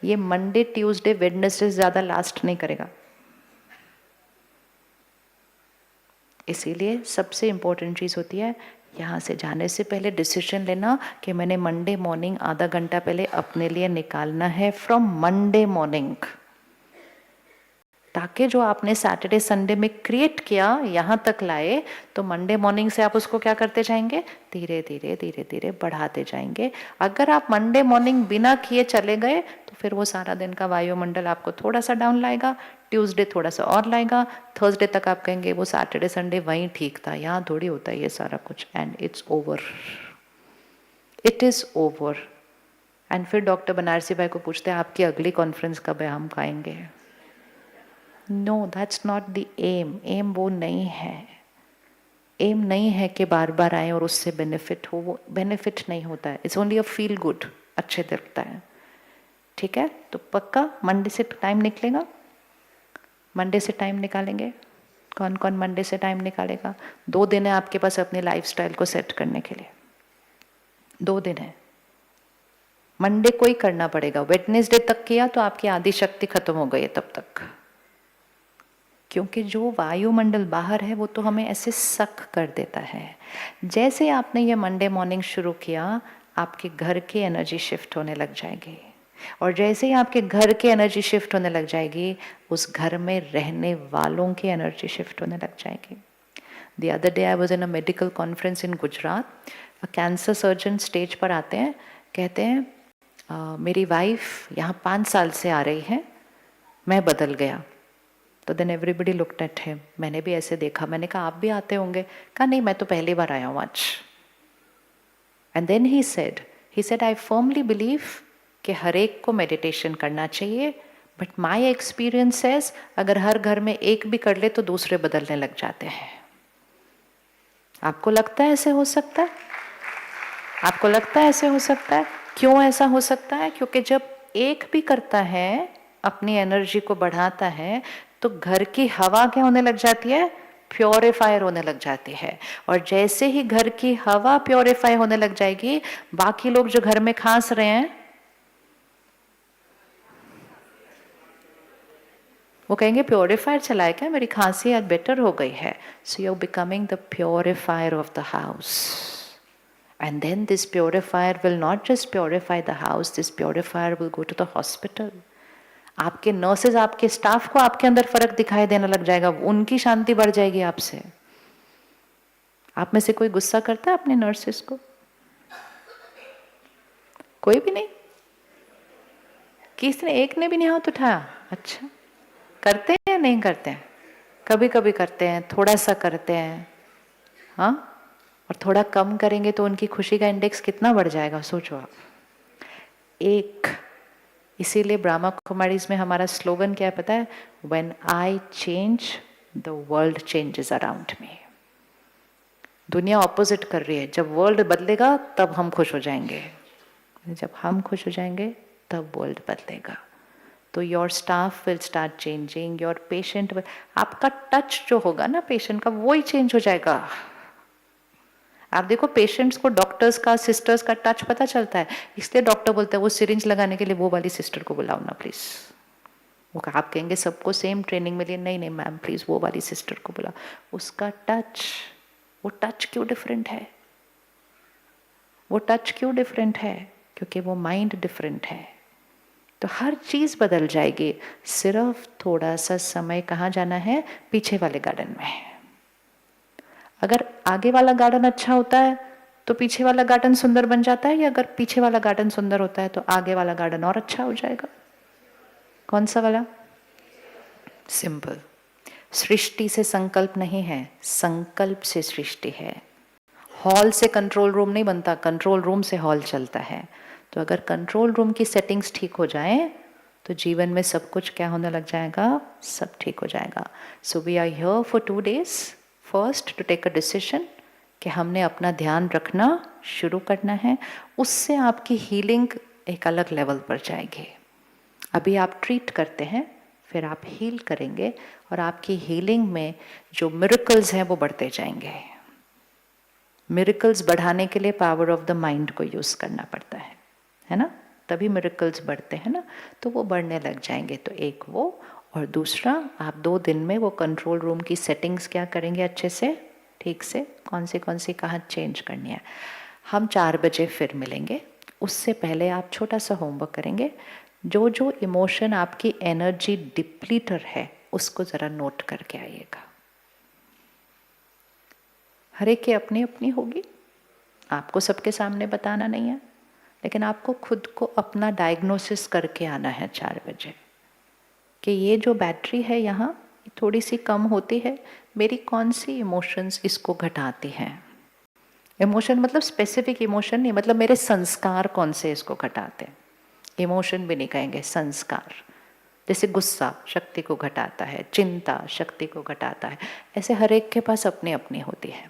ये मंडे ट्यूसडे वेडनेसडे ज्यादा लास्ट नहीं करेगा। इसीलिए सबसे इंपॉर्टेंट चीज होती है यहाँ से जाने से पहले डिसीजन लेना कि मैंने मंडे मॉर्निंग आधा घंटा पहले अपने लिए निकालना है फ्रॉम मंडे मॉर्निंग, ताकि जो आपने सैटरडे संडे में क्रिएट किया यहाँ तक लाए, तो मंडे मॉर्निंग से आप उसको क्या करते जाएंगे, धीरे धीरे धीरे धीरे बढ़ाते जाएंगे। अगर आप मंडे मॉर्निंग बिना किए चले गए तो फिर वो सारा दिन का वायुमंडल आपको थोड़ा सा डाउन लाएगा, ट्यूसडे थोड़ा सा और लाएगा, थर्सडे तक आप कहेंगे वो सैटरडे संडे वहीं ठीक था, यहाँ थोड़ी होता है ये सारा कुछ, and it's over, it is over. And फिर डॉक्टर बनारसी भाई को पूछते हैं आपकी अगली कॉन्फ्रेंस कब है, हम खाएंगे। No, that's not the aim. Aim वो नहीं है। एम नहीं है कि बार बार आए और उससे बेनिफिट हो, वो बेनिफिट नहीं होता है। It's only a feel good, अच्छे दिखता है। ठीक है, तो पक्का मंडे से टाइम निकलेगा, मंडे से टाइम निकालेंगे। कौन कौन मंडे से टाइम निकालेगा? 2 दिन है आपके पास अपनी लाइफस्टाइल को सेट करने के लिए, 2 दिन है। मंडे को ही करना पड़ेगा, वेडनेसडे तक किया तो आपकी आधी शक्ति खत्म हो गई तब तक, क्योंकि जो वायुमंडल बाहर है वो तो हमें ऐसे सक कर देता है। जैसे आपने ये मंडे मॉर्निंग शुरू किया, आपके घर की एनर्जी शिफ्ट होने लग जाएगी, और जैसे ही आपके घर की एनर्जी शिफ्ट होने लग जाएगी, उस घर में रहने वालों की एनर्जी शिफ्ट होने लग जाएगी। The other day I was in a medical conference in Gujarat. Cancer surgeon stage पर आते हैं, कहते हैं मेरी वाइफ यहाँ 5 साल से आ रही है, मैं बदल गया। तो then everybody looked at him, मैंने भी ऐसे देखा। मैंने कहा आप भी आते होंगे? कहा नहीं, मैं तो पहली बार आया हूँ आज। And then he said I firmly believe कि हर एक को मेडिटेशन करना चाहिए, बट माई एक्सपीरियंस सेज अगर हर घर में एक भी कर ले तो दूसरे बदलने लग जाते हैं। आपको लगता है ऐसे हो सकता है? आपको लगता है ऐसे हो सकता है? क्यों ऐसा हो सकता है? क्योंकि जब एक भी करता है, अपनी एनर्जी को बढ़ाता है, तो घर की हवा क्या होने लग जाती है? प्योरीफायर होने लग जाती है। और जैसे ही घर की हवा प्योरीफाई होने लग जाएगी, बाकी लोग जो घर में खांस रहे हैं वो कहेंगे प्योरीफायर चलाए क्या, मेरी खांसी आज बेटर हो गई है। So you are becoming the purifier of the house. And then this purifier will not just purify the house, this purifier will go to the hospital. आपके नर्सेज, आपके स्टाफ को आपके अंदर फर्क दिखाई देने लग जाएगा, उनकी शांति बढ़ जाएगी आपसे। आप में से कोई गुस्सा करता है अपने नर्सेज को? कोई भी नहीं? किसी ने, एक ने भी नहीं हाथ उठाया? अच्छा, करते हैं या नहीं करते हैं? कभी कभी करते हैं, थोड़ा सा करते हैं, हाँ। और थोड़ा कम करेंगे तो उनकी खुशी का इंडेक्स कितना बढ़ जाएगा, सोचो आप। एक, इसीलिए ब्रह्मा कुमारीज में हमारा स्लोगन क्या है पता है? When I change, the world changes around me. दुनिया ऑपोजिट कर रही है, जब वर्ल्ड बदलेगा तब हम खुश हो जाएंगे, जब हम खुश हो जाएंगे तब वर्ल्ड बदलेगा। तो your staff will start changing, your patient, आपका टच जो होगा ना पेशेंट का, वो ही चेंज हो जाएगा। आप देखो पेशेंट्स को डॉक्टर्स का, सिस्टर्स का टच पता चलता है, इसलिए डॉक्टर बोलते हैं वो सिरिंज लगाने के लिए वो वाली सिस्टर को बुलाओ ना प्लीज। वो आप कहेंगे सबको सेम ट्रेनिंग मिली, नहीं नहीं मैम प्लीज वो वाली सिस्टर को बुलाओ। उसका टच, वो टच क्यों डिफरेंट है? वो टच क्यों डिफरेंट है? क्योंकि वो माइंड डिफरेंट है। तो हर चीज बदल जाएगी। सिर्फ थोड़ा सा समय कहाँ जाना है? पीछे वाले गार्डन में। अगर आगे वाला गार्डन अच्छा होता है तो पीछे वाला गार्डन सुंदर बन जाता है, या अगर पीछे वाला गार्डन सुंदर होता है तो आगे वाला गार्डन और अच्छा हो जाएगा? कौन सा वाला? सिंपल। सृष्टि से संकल्प नहीं है, संकल्प से सृष्टि है। हॉल से कंट्रोल रूम नहीं बनता, कंट्रोल रूम से हॉल चलता है। तो अगर कंट्रोल रूम की सेटिंग्स ठीक हो जाए तो जीवन में सब कुछ क्या होने लग जाएगा? सब ठीक हो जाएगा। So we are here for 2 days। First to take a decision कि हमने अपना ध्यान रखना शुरू करना है। उससे आपकी हीलिंग एक अलग लेवल पर जाएगी। अभी आप ट्रीट करते हैं, फिर आप हील करेंगे, और आपकी हीलिंग में जो मिरेकल्स हैं वो बढ़ते जाएंगे। मिरेकल्स बढ़ाने के लिए पावर ऑफ द माइंड को यूज करना पड़ता है ना? तभी मिरेकल्स बढ़ते हैं ना। तो वो बढ़ने लग जाएंगे। तो एक वो, और दूसरा आप 2 दिन में वो कंट्रोल रूम की सेटिंग्स क्या करेंगे अच्छे से, ठीक से, कौन सी कहाँ चेंज करनी है। हम 4 बजे फिर मिलेंगे। उससे पहले आप छोटा सा होमवर्क करेंगे। जो जो इमोशन आपकी एनर्जी डिप्लीटर है उसको ज़रा नोट करके आइएगा। हर एक की अपनी अपनी होगी, आपको सबके सामने बताना नहीं है, लेकिन आपको खुद को अपना डायग्नोसिस करके आना है 4 बजे कि ये जो बैटरी है यहाँ थोड़ी सी कम होती है, मेरी कौन सी इमोशंस इसको घटाती हैं। इमोशन मतलब स्पेसिफिक इमोशन नहीं, मतलब मेरे संस्कार कौन से इसको घटाते हैं। इमोशन भी नहीं कहेंगे, संस्कार। जैसे गुस्सा शक्ति को घटाता है, चिंता शक्ति को घटाता है, ऐसे हर एक के पास अपनी अपनी होती है।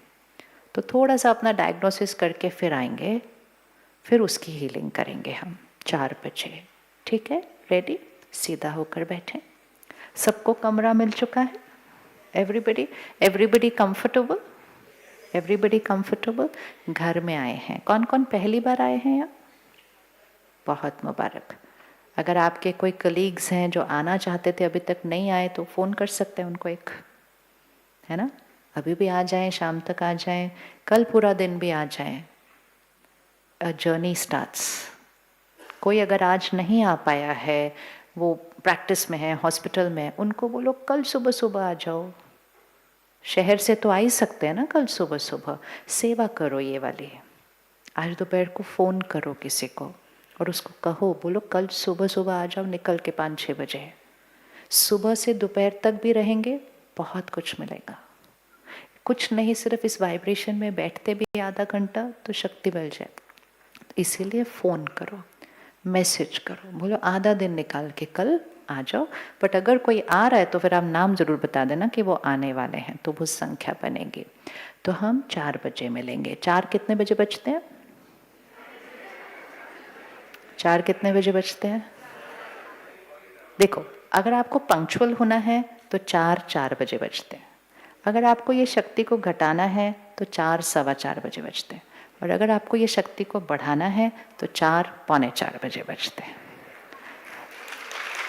तो थोड़ा सा अपना डायग्नोसिस करके फिर आएंगे, फिर उसकी हीलिंग करेंगे हम 4 बजे। ठीक है? रेडी? सीधा होकर बैठें। सबको कमरा मिल चुका है? Everybody comfortable? Everybody comfortable? घर में आए हैं, कौन कौन पहली बार आए हैं यहाँ? बहुत मुबारक। अगर आपके कोई कलीग्स हैं जो आना चाहते थे अभी तक नहीं आए तो फ़ोन कर सकते हैं उनको एक, है ना? अभी भी आ जाएं, शाम तक आ जाएं, कल पूरा दिन भी आ जाएं। A journey starts. कोई अगर आज नहीं आ पाया है, वो प्रैक्टिस में है, हॉस्पिटल में, उनको बोलो कल सुबह सुबह आ जाओ। शहर से तो आ ही सकते हैं ना कल सुबह सुबह। सेवा करो ये वाली। आज दोपहर को फ़ोन करो किसी को और उसको कहो, बोलो कल सुबह सुबह आ जाओ, निकल के 5-6 बजे। सुबह से दोपहर तक भी रहेंगे, बहुत कुछ मिलेगा। कुछ नहीं, सिर्फ इस वाइब्रेशन में बैठते भी आधा घंटा तो शक्ति मिल जाए। इसीलिए फ़ोन करो, मैसेज करो, बोलो आधा दिन निकाल के कल आ जाओ। बट अगर कोई आ रहा है तो फिर आप नाम ज़रूर बता देना कि वो आने वाले हैं, तो वो संख्या बनेगी। तो हम 4 बजे मिलेंगे। 4 कितने बजे बजते हैं? 4 कितने बजे बजते हैं? देखो, अगर आपको पंक्चुअल होना है तो 4 बजे बजते हैं। अगर आपको ये शक्ति को घटाना है तो 4-4:15 बजे बजते हैं। और अगर आपको ये शक्ति को बढ़ाना है तो 4-4:45 बजे बजते हैं।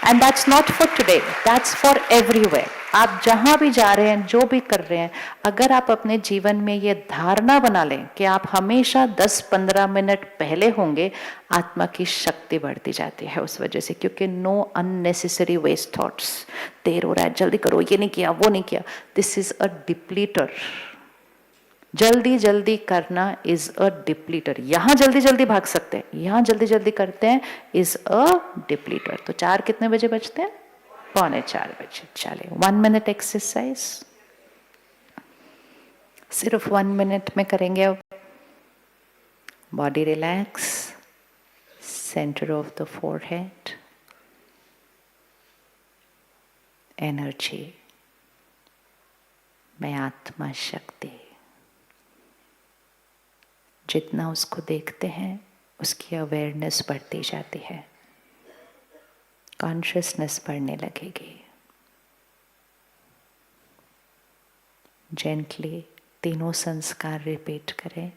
And that's not for today, that's for everywhere. आप जहां भी जा रहे हैं, जो भी कर रहे हैं, अगर आप अपने जीवन में ये धारणा बना लें कि आप हमेशा 10-15 मिनट पहले होंगे, आत्मा की शक्ति बढ़ती जाती है उस वजह से। क्योंकि नो अननेसेसरी वेस्ट थॉट्स। देर हो रहा है, जल्दी करो, ये नहीं किया, वो नहीं किया। This is a depleter. जल्दी जल्दी करना इज अ डिप्लीटर। यहां जल्दी जल्दी भाग सकते हैं, यहां जल्दी जल्दी करते हैं, इज अ डिप्लीटर। तो 4 कितने बजे बजते हैं? 3:45 बजे। चले 1 मिनट एक्सरसाइज, सिर्फ 1 मिनट में करेंगे। अब body relax, centre of the forehead, energy, मैं आत्मा शक्ति। जितना उसको देखते हैं उसकी अवेयरनेस बढ़ती जाती है, कॉन्शियसनेस बढ़ने लगेगी। जेंटली तीनों संस्कार रिपीट करें।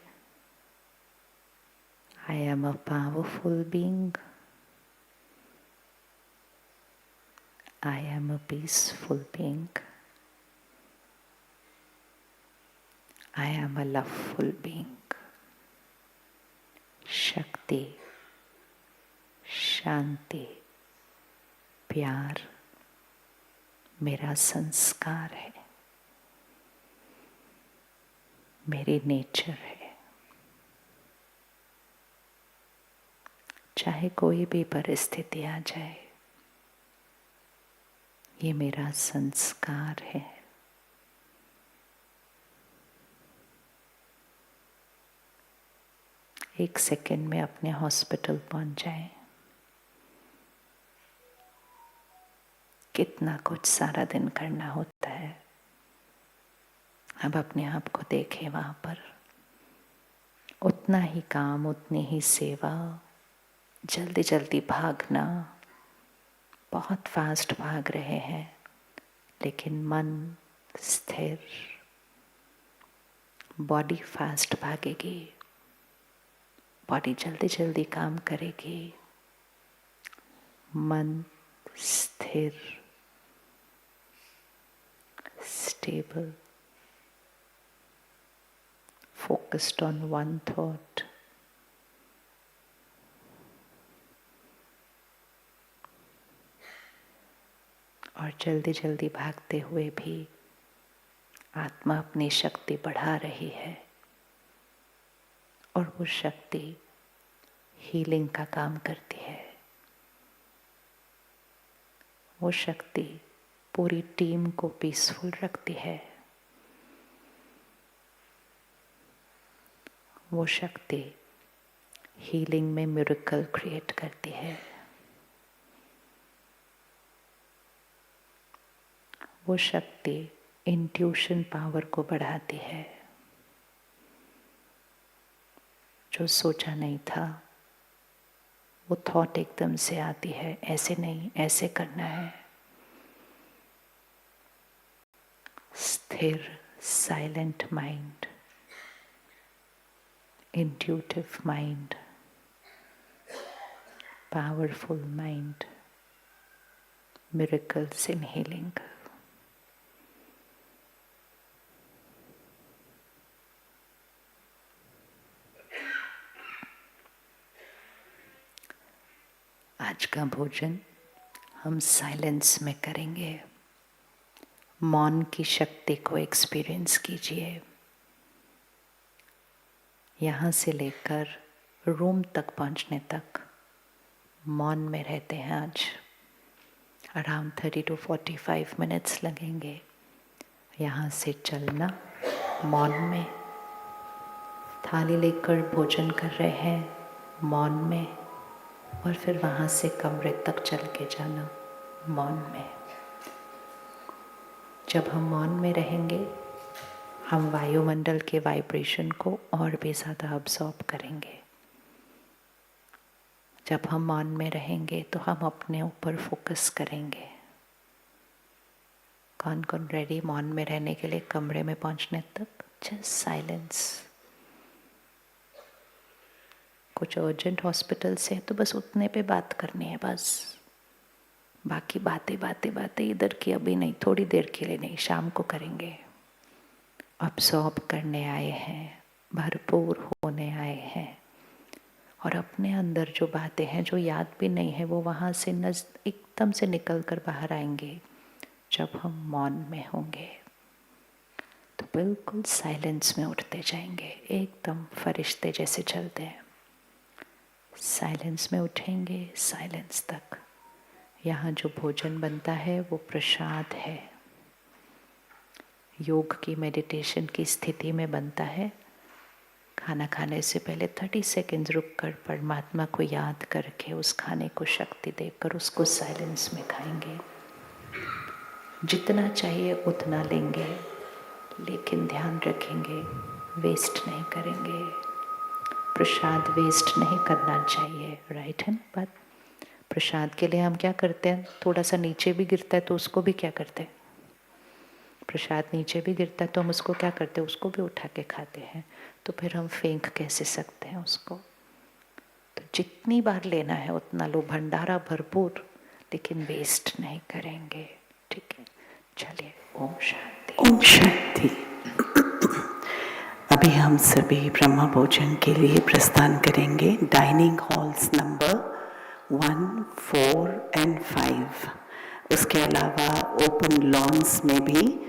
I am a powerful being. I am a peaceful being. I am a loveful being. शक्ति, शांति, प्यार मेरा संस्कार है, मेरी नेचर है। चाहे कोई भी परिस्थिति आ जाए, ये मेरा संस्कार है। एक सेकंड में अपने हॉस्पिटल पहुंच जाएं। कितना कुछ सारा दिन करना होता है। अब अपने आप को देखें वहां पर, उतना ही काम, उतनी ही सेवा, जल्दी जल्दी भागना, बहुत फास्ट भाग रहे हैं, लेकिन मन स्थिर। बॉडी फास्ट भागेगी, बॉडी जल्दी जल्दी काम करेगी, मन स्थिर, stable, focused on one thought. और जल्दी जल्दी भागते हुए भी आत्मा अपनी शक्ति बढ़ा रही है, और वो शक्ति हीलिंग का काम करती है। वो शक्ति पूरी टीम को पीसफुल रखती है। वो शक्ति हीलिंग में मिरेकल क्रिएट करती है। वो शक्ति इंट्यूशन पावर को बढ़ाती है। जो सोचा नहीं था वो थॉट एकदम से आती है, ऐसे नहीं, ऐसे करना है। स्थिर, silent mind, intuitive mind, powerful mind, miracles in healing. आज का भोजन हम साइलेंस में करेंगे। मौन की शक्ति को एक्सपीरियंस कीजिए। यहाँ से लेकर रूम तक पहुँचने तक मौन में रहते हैं। आज अराउंड 30 to 45 मिनट्स लगेंगे। यहाँ से चलना मौन में, थाली लेकर भोजन कर रहे हैं मौन में, और फिर वहाँ से कमरे तक चल के जाना मौन में। जब हम मौन में रहेंगे, हम वायुमंडल के वाइब्रेशन को और भी ज़्यादा अब्सॉर्ब करेंगे। जब हम मौन में रहेंगे तो हम अपने ऊपर फोकस करेंगे। कौन कौन रेडी मौन में रहने के लिए कमरे में पहुंचने तक? Just silence. कुछ अर्जेंट हॉस्पिटल से है तो बस उतने पे बात करनी है, बस। बाकी बातें इधर की अभी नहीं, थोड़ी देर के लिए नहीं, शाम को करेंगे। अब्सॉर्ब करने आए हैं, भरपूर होने आए हैं, और अपने अंदर जो बातें हैं जो याद भी नहीं है वो वहाँ से एकदम से निकल कर बाहर आएंगे जब हम मौन में होंगे। तो बिल्कुल साइलेंस में उठते जाएंगे, एकदम फरिश्ते जैसे चलते हैं। साइलेंस में उठेंगे, साइलेंस तक। यहाँ जो भोजन बनता है वो प्रसाद है। योग की, मेडिटेशन की स्थिति में बनता है। खाना खाने से पहले 30 सेकंड रुक कर परमात्मा को याद करके उस खाने को शक्ति देकर उसको साइलेंस में खाएंगे। जितना चाहिए उतना लेंगे, लेकिन ध्यान रखेंगे वेस्ट नहीं करेंगे। प्रसाद वेस्ट नहीं करना चाहिए, राइट है ना बात? प्रसाद के लिए हम क्या करते हैं? थोड़ा सा नीचे भी गिरता है तो उसको भी क्या करते हैं? प्रसाद नीचे भी गिरता है तो हम उसको क्या करते हैं? उसको भी उठा के खाते हैं। तो फिर हम फेंक कैसे सकते हैं उसको? जितनी बार लेना है उतना लो, भंडारा भरपूर, लेकिन वेस्ट नहीं करेंगे। ठीक है, चलिए। ओम शांति। ओम शांति। अभी हम सभी ब्रह्म भोजन के लिए प्रस्थान करेंगे। डाइनिंग हॉल्स नंबर 1, 4 और 5। उसके अलावा ओपन लॉन्स में भी